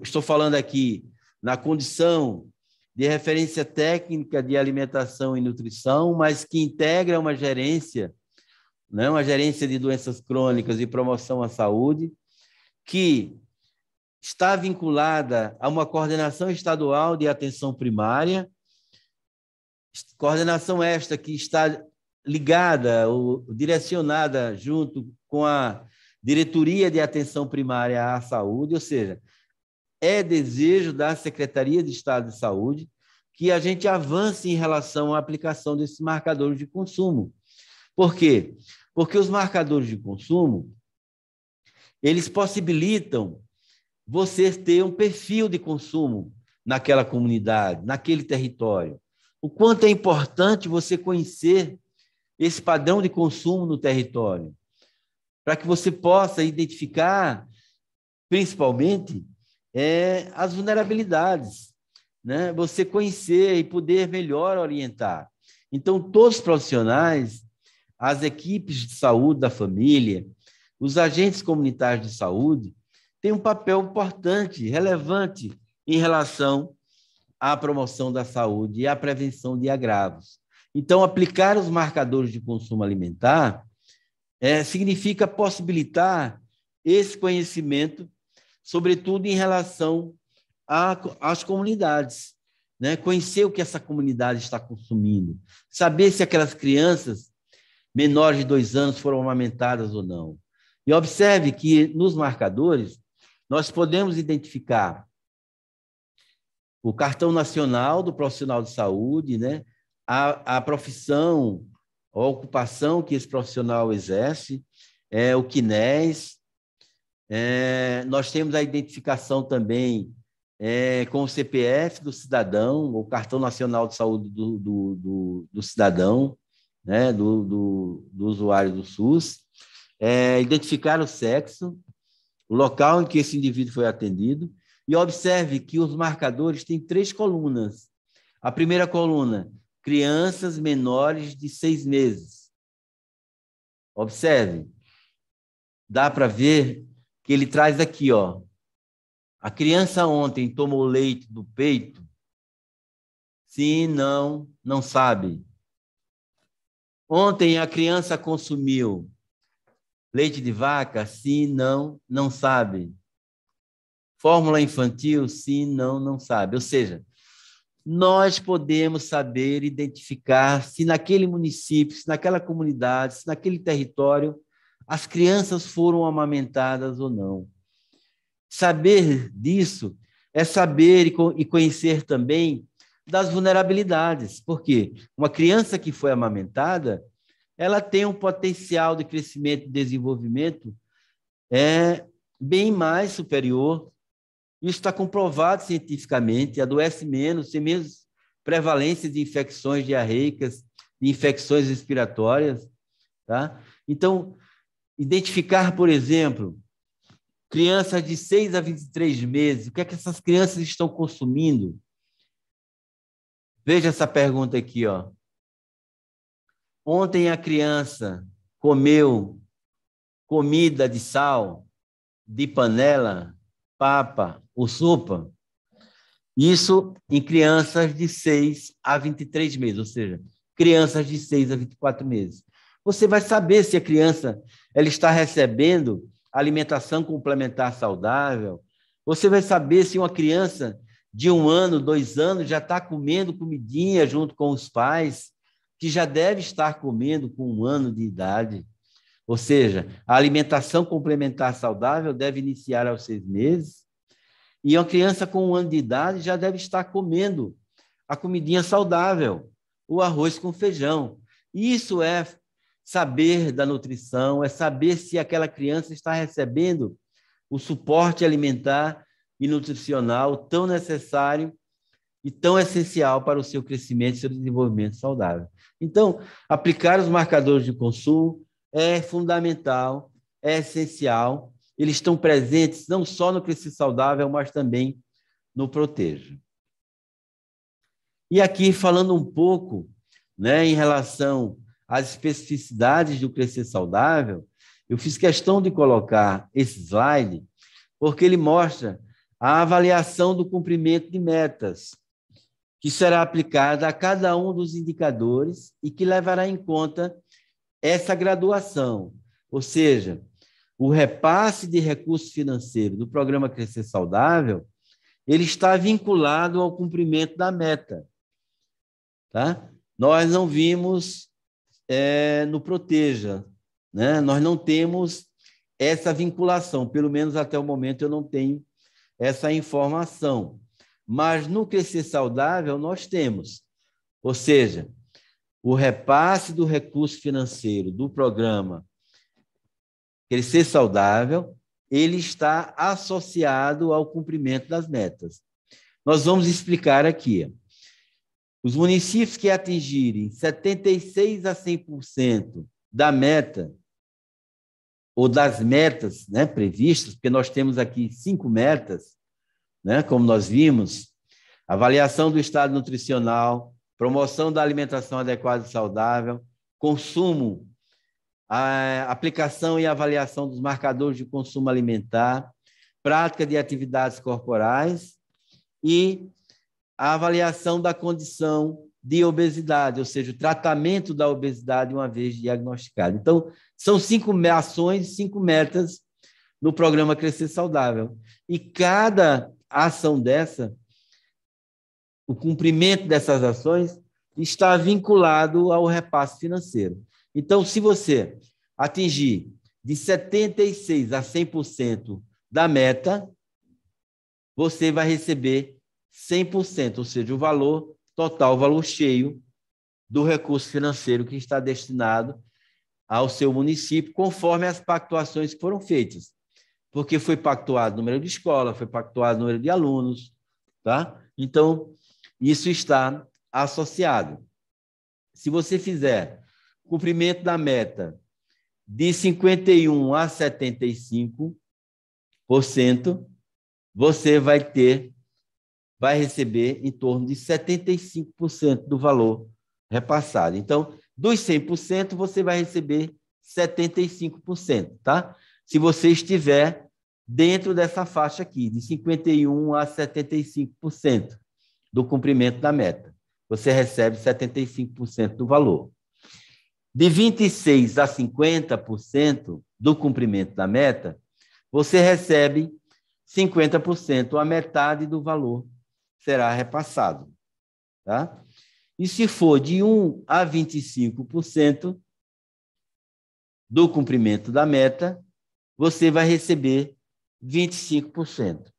Estou falando aqui na condição de referência técnica de alimentação e nutrição, mas que integra uma gerência, né, uma gerência de doenças crônicas e promoção à saúde, que está vinculada a uma coordenação estadual de atenção primária, coordenação esta que está ligada ou direcionada junto com a Diretoria de Atenção Primária à Saúde, ou seja, é desejo da Secretaria de Estado de Saúde que a gente avance em relação à aplicação desses marcadores de consumo. Por quê? Porque os marcadores de consumo, eles possibilitam você ter um perfil de consumo naquela comunidade, naquele território. O quanto é importante você conhecer esse padrão de consumo no território, para que você possa identificar, principalmente, as vulnerabilidades, né? Você conhecer e poder melhor orientar. Então, todos os profissionais, as equipes de saúde da família, os agentes comunitários de saúde, têm um papel importante, relevante, em relação à promoção da saúde e à prevenção de agravos. Então, aplicar os marcadores de consumo alimentar significa possibilitar esse conhecimento, sobretudo em relação às comunidades, né? Conhecer o que essa comunidade está consumindo, saber se aquelas crianças menores de 2 anos foram amamentadas ou não. E observe que nos marcadores nós podemos identificar o cartão nacional do profissional de saúde, né? A profissão, a ocupação que esse profissional exerce, o CNES. Nós temos a identificação também com o CPF do cidadão, o cartão nacional de saúde do cidadão, né? do usuário do SUS. Identificar o sexo, o local em que esse indivíduo foi atendido. E observe que os marcadores têm 3 colunas. A primeira coluna, crianças menores de 6 meses. Observe. Dá para ver que ele traz aqui, ó. A criança ontem tomou leite do peito? Sim, não, não sabe. Ontem a criança consumiu leite de vaca? Sim, não, não sabe. Fórmula infantil? Sim, não, não sabe. Ou seja, nós podemos saber identificar se naquele município, se naquela comunidade, se naquele território, as crianças foram amamentadas ou não. Saber disso é saber e conhecer também das vulnerabilidades. Por quê? Uma criança que foi amamentada, ela tem um potencial de crescimento e desenvolvimento bem mais superior. Isso está comprovado cientificamente, adoece menos, tem menos prevalência de infecções diarreicas, de infecções respiratórias. Tá? Então, identificar, por exemplo, crianças de 6 a 23 meses, o que é que essas crianças estão consumindo? Veja essa pergunta aqui, ó. Ontem a criança comeu comida de sal, de panela, papa ou sopa? Isso em crianças de 6 a 23 meses, ou seja, crianças de 6 a 24 meses. Você vai saber se a criança ela está recebendo alimentação complementar saudável. Você vai saber se uma criança de 1 ano, 2 anos já está comendo comidinha junto com os pais, que já deve estar comendo com 1 ano de idade. Ou seja, a alimentação complementar saudável deve iniciar aos 6 meses, e uma criança com 1 ano de idade já deve estar comendo a comidinha saudável, o arroz com feijão. Isso é saber da nutrição, é saber se aquela criança está recebendo o suporte alimentar e nutricional tão necessário e tão essencial para o seu crescimento e seu desenvolvimento saudável. Então, aplicar os marcadores de consumo é fundamental, é essencial. Eles estão presentes não só no Crescer Saudável, mas também no Proteja. E aqui, falando um pouco, né, em relação às especificidades do Crescer Saudável, eu fiz questão de colocar esse slide, porque ele mostra a avaliação do cumprimento de metas, que será aplicada a cada um dos indicadores e que levará em conta essa graduação, ou seja, o repasse de recursos financeiros do programa Crescer Saudável, ele está vinculado ao cumprimento da meta. Tá? Nós não vimos no Proteja, né? Nós não temos essa vinculação, pelo menos até o momento eu não tenho essa informação. Mas no Crescer Saudável nós temos, ou seja, o repasse do recurso financeiro do programa Crescer Saudável, ele está associado ao cumprimento das metas. Nós vamos explicar aqui. Os municípios que atingirem 76% a 100% da meta, ou das metas, né, previstas, porque nós temos aqui 5 metas, né, como nós vimos, avaliação do estado nutricional, promoção da alimentação adequada e saudável, consumo, a aplicação e avaliação dos marcadores de consumo alimentar, prática de atividades corporais e a avaliação da condição de obesidade, ou seja, o tratamento da obesidade uma vez diagnosticado. Então, são 5 ações, 5 metas no programa Crescer Saudável. E cada ação dessa, o cumprimento dessas ações, está vinculado ao repasse financeiro. Então, se você atingir de 76% a 100% da meta, você vai receber 100%, ou seja, o valor total, o valor cheio do recurso financeiro que está destinado ao seu município, conforme as pactuações que foram feitas. Porque foi pactuado o número de escola, foi pactuado o número de alunos, tá? Então, isso está associado. Se você fizer cumprimento da meta de 51% a 75%, você vai receber em torno de 75% do valor repassado. Então, dos 100%, você vai receber 75%, tá? Se você estiver dentro dessa faixa aqui, de 51% a 75% do cumprimento da meta. Você recebe 75% do valor. De 26% a 50% do cumprimento da meta, você recebe 50%, a metade do valor será repassado. Tá? E se for de 1% a 25% do cumprimento da meta, você vai receber 25%.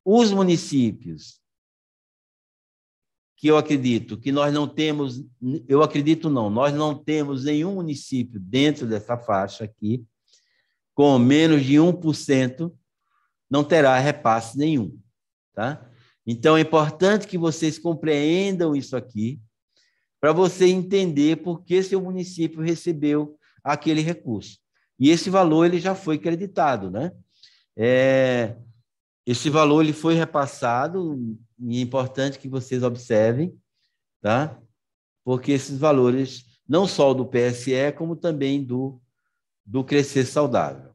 Os municípios que eu acredito que nós não temos, nós não temos nenhum município dentro dessa faixa aqui, com menos de 1%, não terá repasse nenhum. Tá? Então, é importante que vocês compreendam isso aqui, para você entender por que seu município recebeu aquele recurso. E esse valor ele já foi creditado, né? Esse valor ele foi repassado, e é importante que vocês observem, tá? Porque esses valores, não só do PSE, como também do Crescer Saudável.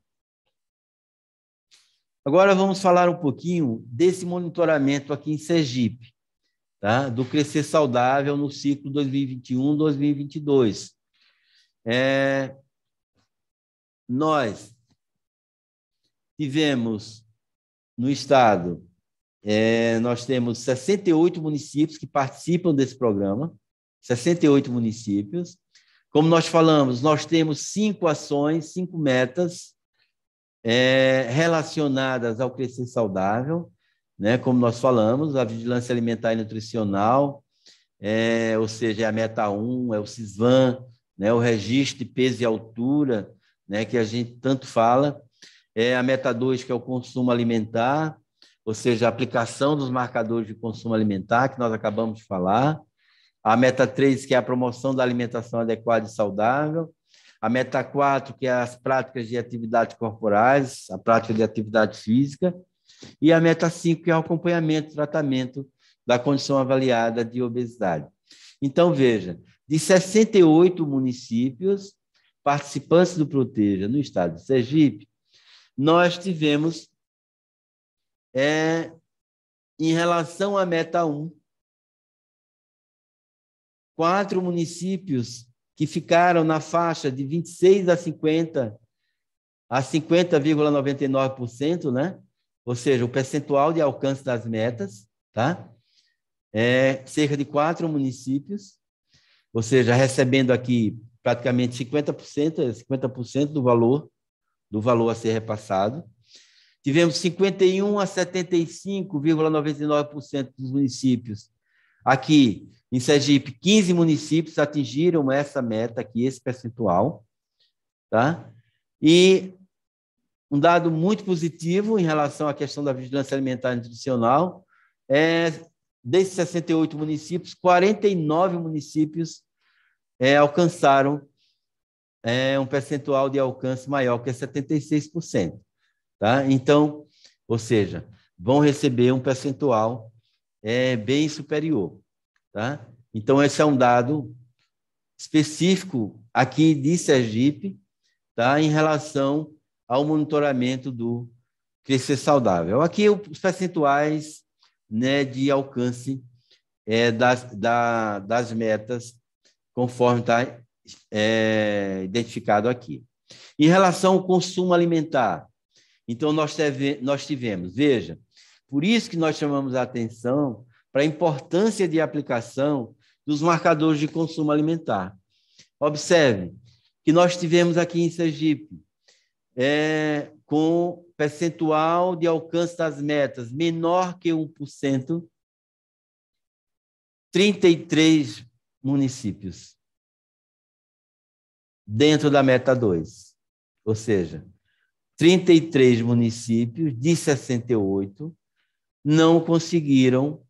Agora vamos falar um pouquinho desse monitoramento aqui em Sergipe, tá? Do Crescer Saudável no ciclo 2021-2022. Nós tivemos no estado, nós temos 68 municípios que participam desse programa, 68 municípios. Como nós falamos, nós temos 5 ações, 5 metas relacionadas ao Crescer Saudável, né? Como nós falamos, a vigilância alimentar e nutricional, ou seja, é a meta 1, é o CISVAN, né? O registro de peso e altura, né? Que a gente tanto fala, a meta 2, que é o consumo alimentar, ou seja, a aplicação dos marcadores de consumo alimentar, que nós acabamos de falar. A meta 3, que é a promoção da alimentação adequada e saudável. A meta 4, que é as práticas de atividades corporais, a prática de atividade física. E a meta 5, que é o acompanhamento e tratamento da condição avaliada de obesidade. Então, veja, de 68 municípios participantes do Proteja no estado de Sergipe, nós tivemos, em relação à meta 1, 4 municípios que ficaram na faixa de 26% a 50,99%, né? Ou seja, o percentual de alcance das metas, tá? Cerca de 4 municípios, ou seja, recebendo aqui praticamente 50% do valor a ser repassado. Tivemos 51% a 75,99% dos municípios. Aqui, em Sergipe, 15 municípios atingiram essa meta aqui, esse percentual. Tá? E um dado muito positivo em relação à questão da vigilância alimentar e nutricional desses 68 municípios, 49 municípios alcançaram um percentual de alcance maior, que é 76%. Tá? Então, ou seja, vão receber um percentual bem superior. Tá? Então, esse é um dado específico aqui de Sergipe, tá? Em relação ao monitoramento do Crescer Saudável. Aqui os percentuais, né, de alcance das metas, conforme está identificado aqui. Em relação ao consumo alimentar, então, nós tivemos, veja, por isso que nós chamamos a atenção para a importância de aplicação dos marcadores de consumo alimentar. Observe que nós tivemos aqui em Sergipe, com percentual de alcance das metas menor que 1%, 33 municípios dentro da meta 2. Ou seja, 33 municípios de 68 não conseguiram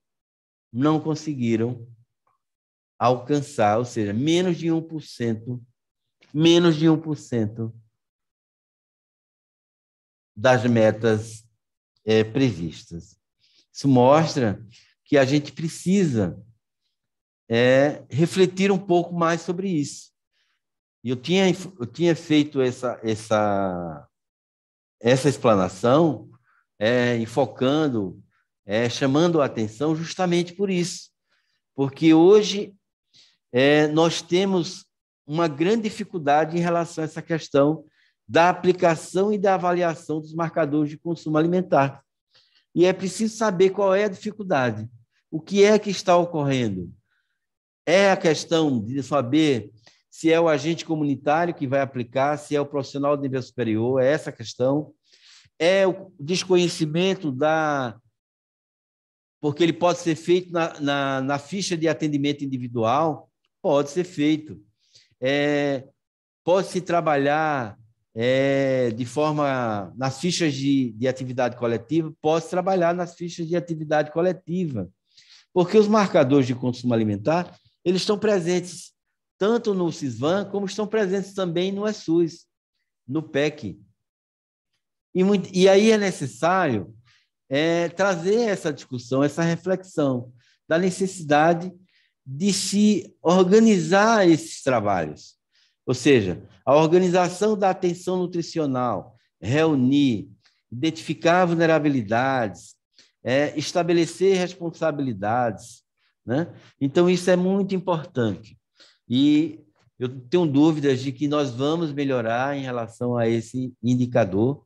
alcançar, ou seja, menos de 1% das metas previstas. Isso mostra que a gente precisa refletir um pouco mais sobre isso. E eu tinha feito essa explanação, enfocando, chamando a atenção justamente por isso, porque hoje nós temos uma grande dificuldade em relação a essa questão da aplicação e da avaliação dos marcadores de consumo alimentar. E é preciso saber qual é a dificuldade, o que é que está ocorrendo. É a questão de saber se é o agente comunitário que vai aplicar, se é o profissional de nível superior, é essa a questão. É o desconhecimento porque ele pode ser feito na ficha de atendimento individual, pode ser feito. Pode-se trabalhar de forma nas fichas de atividade coletiva, pode-se trabalhar nas fichas de atividade coletiva, porque os marcadores de consumo alimentar, eles estão presentes tanto no Sisvan, como estão presentes também no ESUS, no PEC. E aí é necessário trazer essa discussão, essa reflexão da necessidade de se organizar esses trabalhos. Ou seja, a organização da atenção nutricional, reunir, identificar vulnerabilidades, estabelecer responsabilidades, né? Então, isso é muito importante. E eu tenho dúvidas de que nós vamos melhorar em relação a esse indicador.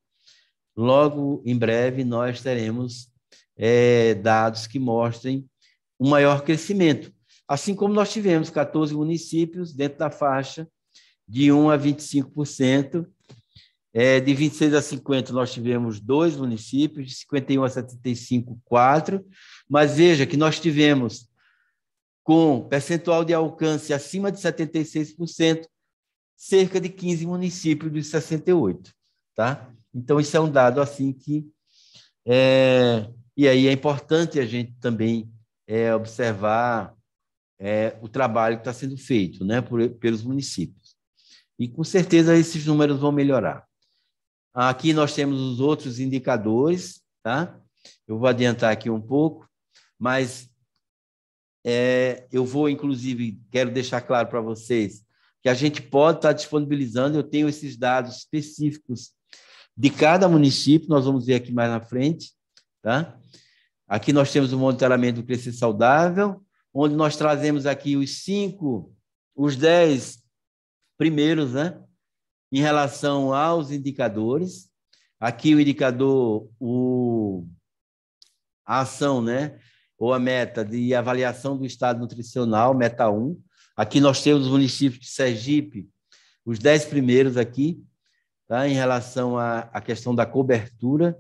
Logo, em breve, nós teremos dados que mostrem um maior crescimento. Assim como nós tivemos 14 municípios dentro da faixa de 1% a 25%. De 26 a 50, nós tivemos 2 municípios, de 51 a 75, 4. Mas veja que nós tivemos, com percentual de alcance acima de 76%, cerca de 15 municípios dos 68. Tá? Então, isso é um dado assim que... e aí é importante a gente também observar o trabalho que está sendo feito, né, pelos municípios. E, com certeza, esses números vão melhorar. Aqui nós temos os outros indicadores, tá? Eu vou adiantar aqui um pouco, mas eu vou, inclusive, quero deixar claro para vocês que a gente pode estar disponibilizando, eu tenho esses dados específicos de cada município, nós vamos ver aqui mais na frente, tá? Aqui nós temos o monitoramento do Crescer Saudável, onde nós trazemos aqui os 10 primeiros, né? Em relação aos indicadores. Aqui o indicador, a ação, né? Ou a meta de avaliação do estado nutricional, meta 1. Aqui nós temos os municípios de Sergipe, os 10 primeiros aqui, tá? Em relação à questão da cobertura.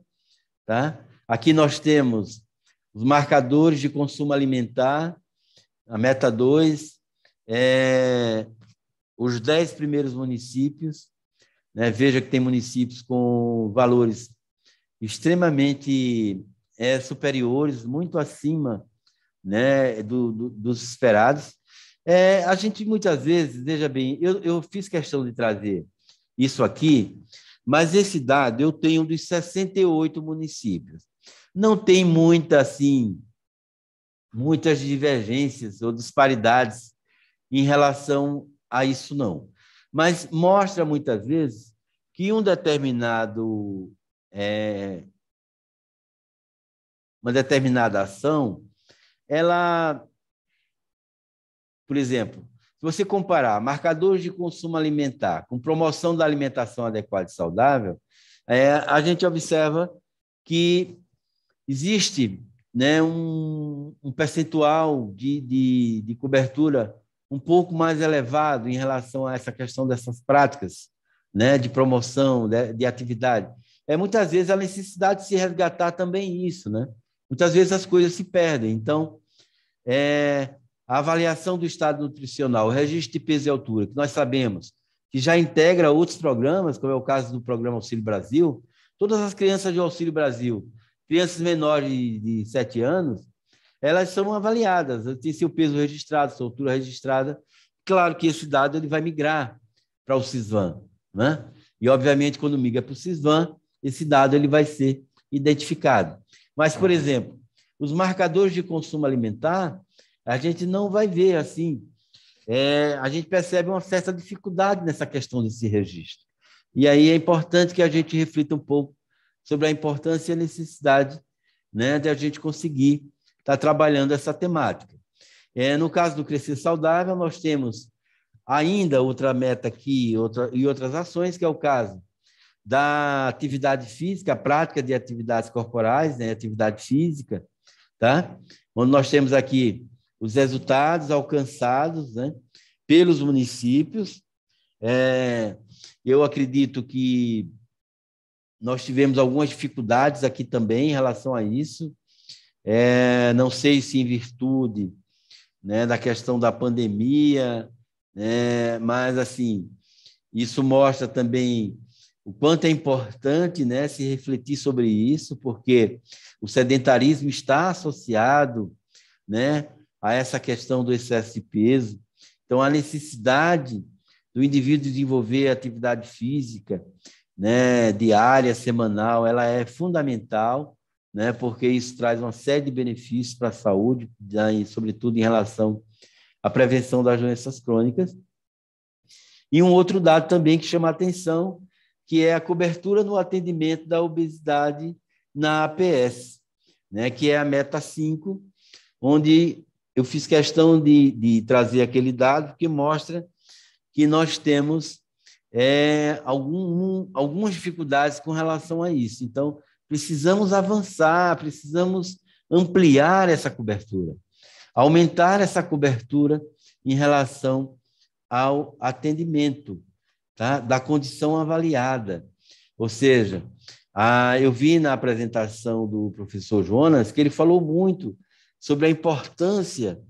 Tá? Aqui nós temos os marcadores de consumo alimentar, a meta 2, os 10 primeiros municípios, né? Veja que tem municípios com valores extremamente superiores, muito acima, né, dos esperados. A gente, muitas vezes, veja bem, eu fiz questão de trazer isso aqui, mas esse dado eu tenho dos 68 municípios. Não tem muitas divergências ou disparidades em relação a isso, não. Mas mostra, muitas vezes, que um determinado uma determinada ação, ela, por exemplo, se você comparar marcadores de consumo alimentar com promoção da alimentação adequada e saudável, a gente observa que existe, né, um percentual de cobertura um pouco mais elevado em relação a essa questão dessas práticas, né, de promoção, de atividade. Muitas vezes a necessidade de se resgatar também isso, né? Muitas vezes as coisas se perdem. Então, a avaliação do estado nutricional, o registro de peso e altura, que nós sabemos que já integra outros programas, como é o caso do Programa Auxílio Brasil, todas as crianças de Auxílio Brasil, crianças menores de 7 anos, elas são avaliadas, tem seu peso registrado, sua altura registrada. Claro que esse dado ele vai migrar para o Sisvan, né? E, obviamente, quando migra para o Sisvan, esse dado ele vai ser identificado. Mas, por exemplo, os marcadores de consumo alimentar, a gente não vai ver assim. A gente percebe uma certa dificuldade nessa questão desse registro. E aí é importante que a gente reflita um pouco sobre a importância e a necessidade, né, de a gente conseguir estar trabalhando essa temática. No caso do Crescer Saudável, nós temos ainda outra meta aqui e outras ações, que é o caso da atividade física, a prática de atividades corporais, né, atividade física, tá? Onde nós temos aqui os resultados alcançados, né, pelos municípios. Eu acredito que nós tivemos algumas dificuldades aqui também em relação a isso. Não sei se em virtude, né, da questão da pandemia, né, mas, assim, isso mostra também o quanto é importante, né, se refletir sobre isso, porque o sedentarismo está associado, né, a essa questão do excesso de peso. Então, a necessidade do indivíduo desenvolver atividade física, né, diária, semanal, ela é fundamental, né, porque isso traz uma série de benefícios para a saúde, e, sobretudo, em relação à prevenção das doenças crônicas. E um outro dado também que chama a atenção, que é a cobertura no atendimento da obesidade na APS, né, que é a meta 5, onde eu fiz questão de trazer aquele dado que mostra que nós temos algumas dificuldades com relação a isso. Então, precisamos avançar, precisamos ampliar essa cobertura, aumentar essa cobertura em relação ao atendimento, tá, da condição avaliada. Ou seja, eu vi na apresentação do professor Jonas que ele falou muito sobre a importância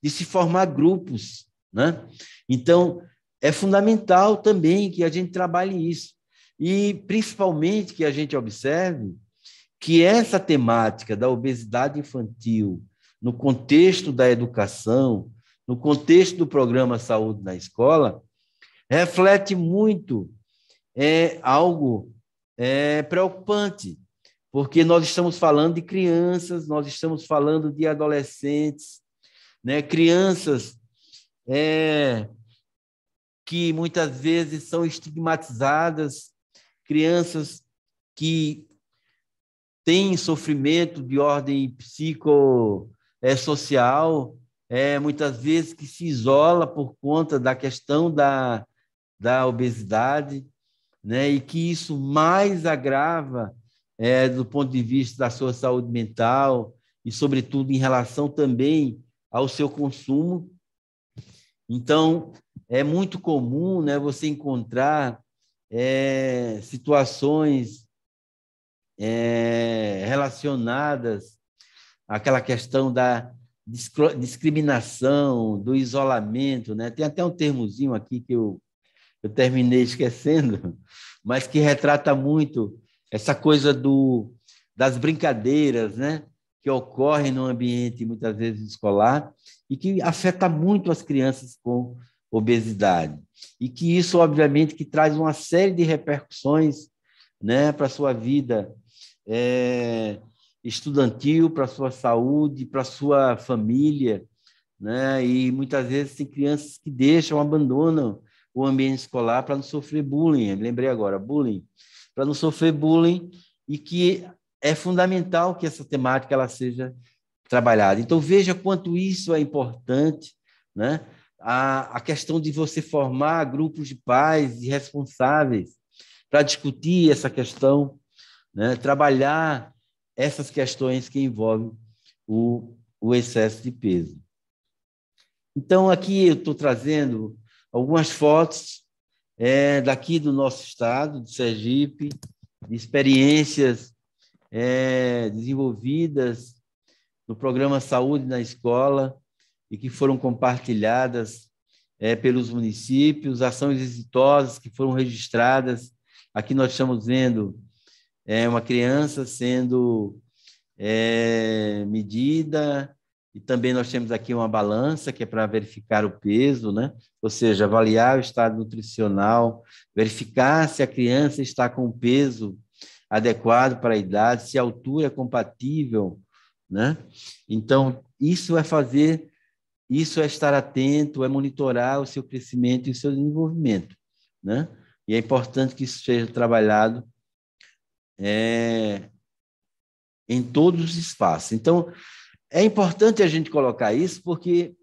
de se formar grupos, né? Então, é fundamental também que a gente trabalhe isso e, principalmente, que a gente observe que essa temática da obesidade infantil, no contexto da educação, no contexto do programa Saúde na Escola, reflete muito algo preocupante, porque nós estamos falando de crianças, nós estamos falando de adolescentes, né? Crianças que muitas vezes são estigmatizadas, crianças que têm sofrimento de ordem psicossocial, muitas vezes que se isola por conta da questão da obesidade, né? E que isso mais agrava do ponto de vista da sua saúde mental e, sobretudo, em relação também ao seu consumo. Então, é muito comum, né, você encontrar situações relacionadas àquela questão da discriminação, do isolamento, né? Tem até um termozinho aqui que eu terminei esquecendo, mas que retrata muito essa coisa das brincadeiras, né, que ocorrem no ambiente, muitas vezes, escolar, e que afeta muito as crianças com obesidade. E que isso, obviamente, que traz uma série de repercussões, né, para a sua vida estudantil, para a sua saúde, para a sua família, né? E muitas vezes tem crianças que abandonam o ambiente escolar para não sofrer bullying. Eu lembrei agora, bullying, para não sofrer bullying, e que é fundamental que essa temática ela seja trabalhada. Então, veja quanto isso é importante, né? A questão de você formar grupos de pais e responsáveis para discutir essa questão, né? Trabalhar essas questões que envolvem o excesso de peso. Então, aqui eu estou trazendo algumas fotos daqui do nosso estado, de Sergipe, de experiências desenvolvidas no programa Saúde na Escola e que foram compartilhadas pelos municípios, ações exitosas que foram registradas. Aqui nós estamos vendo uma criança sendo medida, e também nós temos aqui uma balança, que é para verificar o peso, né? Ou seja, avaliar o estado nutricional, verificar se a criança está com o peso adequado para a idade, se a altura é compatível, né? Então, isso é estar atento, é monitorar o seu crescimento e o seu desenvolvimento, né? E é importante que isso seja trabalhado em todos os espaços. Então, é importante a gente colocar isso porque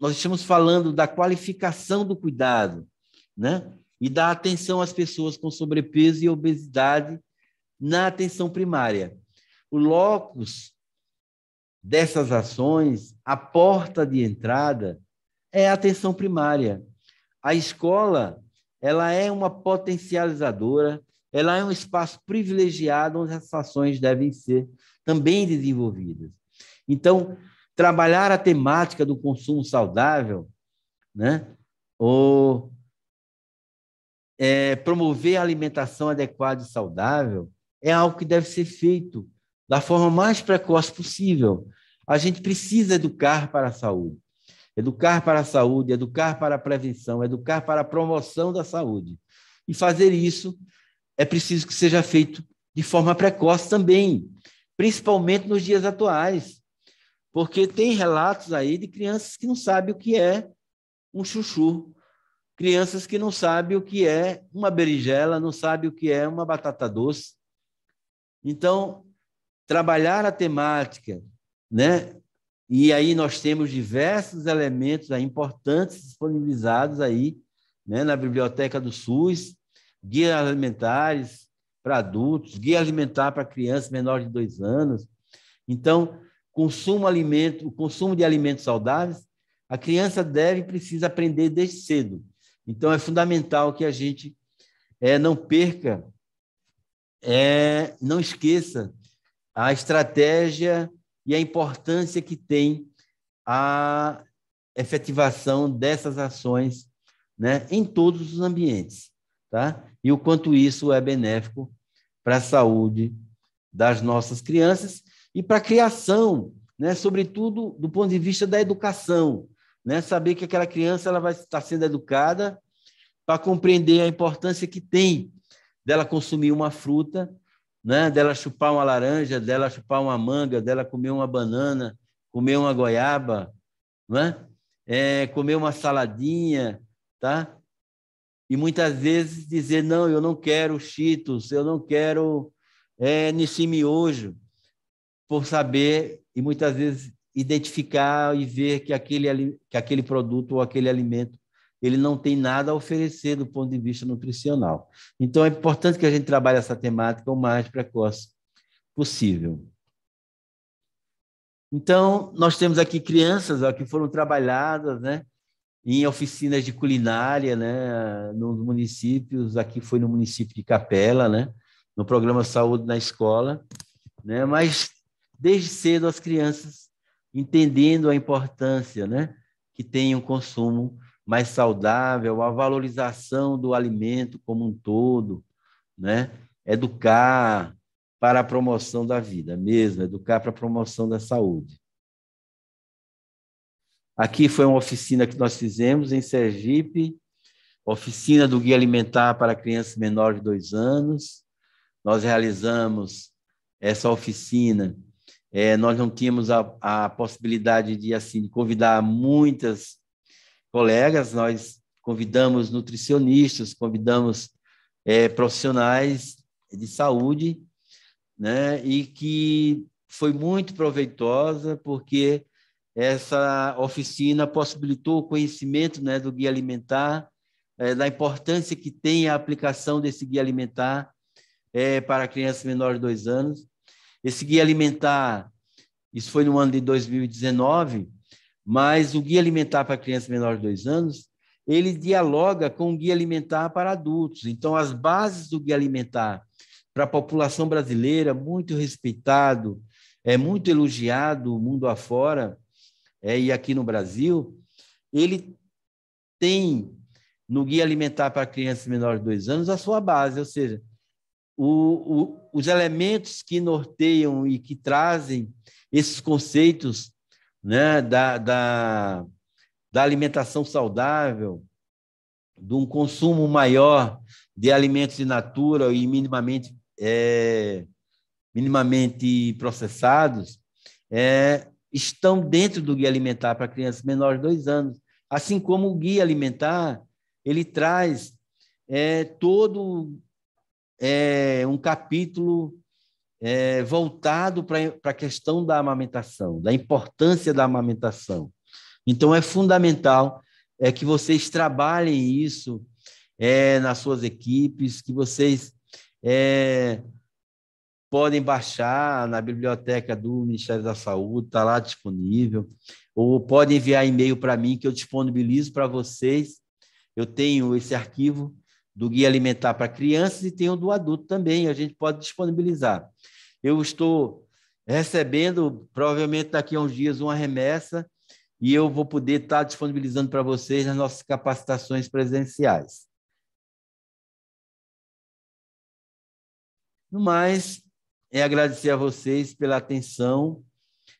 nós estamos falando da qualificação do cuidado, né? E da atenção às pessoas com sobrepeso e obesidade na atenção primária. O locus dessas ações, a porta de entrada, é a atenção primária. A escola, ela é uma potencializadora, ela é um espaço privilegiado onde essas ações devem ser também desenvolvidas. Então, trabalhar a temática do consumo saudável, né? Ou promover a alimentação adequada e saudável, é algo que deve ser feito da forma mais precoce possível. A gente precisa educar para a saúde. Educar para a saúde, educar para a prevenção, educar para a promoção da saúde. E fazer isso é preciso que seja feito de forma precoce também, principalmente nos dias atuais, porque tem relatos aí de crianças que não sabem o que é um chuchu, crianças que não sabem o que é uma berinjela, não sabem o que é uma batata doce. Então, trabalhar a temática, né? E aí nós temos diversos elementos aí importantes disponibilizados aí, né, na biblioteca do SUS, guias alimentares para adultos, guia alimentar para crianças menores de 2 anos. Então, o consumo de alimentos saudáveis, a criança deve e precisa aprender desde cedo. Então, é fundamental que a gente não perca, não esqueça a estratégia e a importância que tem a efetivação dessas ações, né, em todos os ambientes, tá? E o quanto isso é benéfico para a saúde das nossas crianças e para a criação, né, sobretudo do ponto de vista da educação, né, saber que aquela criança ela vai estar sendo educada para compreender a importância que tem dela consumir uma fruta, né, dela chupar uma laranja, dela chupar uma manga, dela comer uma banana, comer uma goiaba, né? Comer uma saladinha, tá? E muitas vezes dizer, não, eu não quero Cheetos, eu não quero nesse miojo, por saber e muitas vezes identificar e ver que aquele produto ou aquele alimento ele não tem nada a oferecer do ponto de vista nutricional. Então, é importante que a gente trabalhe essa temática o mais precoce possível. Então, nós temos aqui crianças que foram trabalhadas, né, em oficinas de culinária, né, nos municípios, aqui foi no município de Capela, né, no programa Saúde na Escola, né, mas desde cedo as crianças entendendo a importância, né, que tem um consumo mais saudável, a valorização do alimento como um todo, né, educar para a promoção da vida mesmo, educar para a promoção da saúde. Aqui foi uma oficina que nós fizemos em Sergipe, oficina do Guia Alimentar para crianças menores de 2 anos. Nós realizamos essa oficina, nós não tínhamos a possibilidade de convidar muitas colegas, nós convidamos nutricionistas, convidamos profissionais de saúde, né? E que foi muito proveitosa, porque essa oficina possibilitou o conhecimento, né, do guia alimentar, da importância que tem a aplicação desse guia alimentar para crianças menores de 2 anos. Esse guia alimentar, isso foi no ano de 2019, mas o guia alimentar para crianças menores de 2 anos, ele dialoga com o guia alimentar para adultos. Então, as bases do guia alimentar para a população brasileira, muito respeitado, muito elogiado mundo afora, e aqui no Brasil, ele tem no guia alimentar para crianças menores de 2 anos a sua base, ou seja, os elementos que norteiam e que trazem esses conceitos, né, da alimentação saudável, de um consumo maior de alimentos in natura e minimamente processados, estão dentro do guia alimentar para crianças menores de 2 anos. Assim como o guia alimentar, ele traz todo um capítulo voltado para a questão da amamentação, da importância da amamentação. Então, é fundamental que vocês trabalhem isso nas suas equipes, que vocês podem baixar na biblioteca do Ministério da Saúde, está lá disponível, ou podem enviar e-mail para mim, que eu disponibilizo para vocês. Eu tenho esse arquivo do Guia Alimentar para Crianças e tenho do adulto também, a gente pode disponibilizar. Eu estou recebendo, provavelmente daqui a uns dias, uma remessa, e eu vou poder estar disponibilizando para vocês nas nossas capacitações presenciais. No mais, agradecer a vocês pela atenção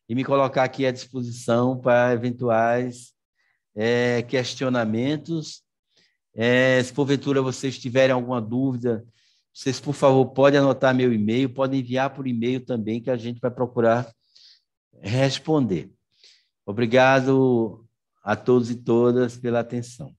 e me colocar aqui à disposição para eventuais questionamentos. Se porventura vocês tiverem alguma dúvida, vocês, por favor, podem anotar meu e-mail, podem enviar por e-mail também, que a gente vai procurar responder. Obrigado a todos e todas pela atenção.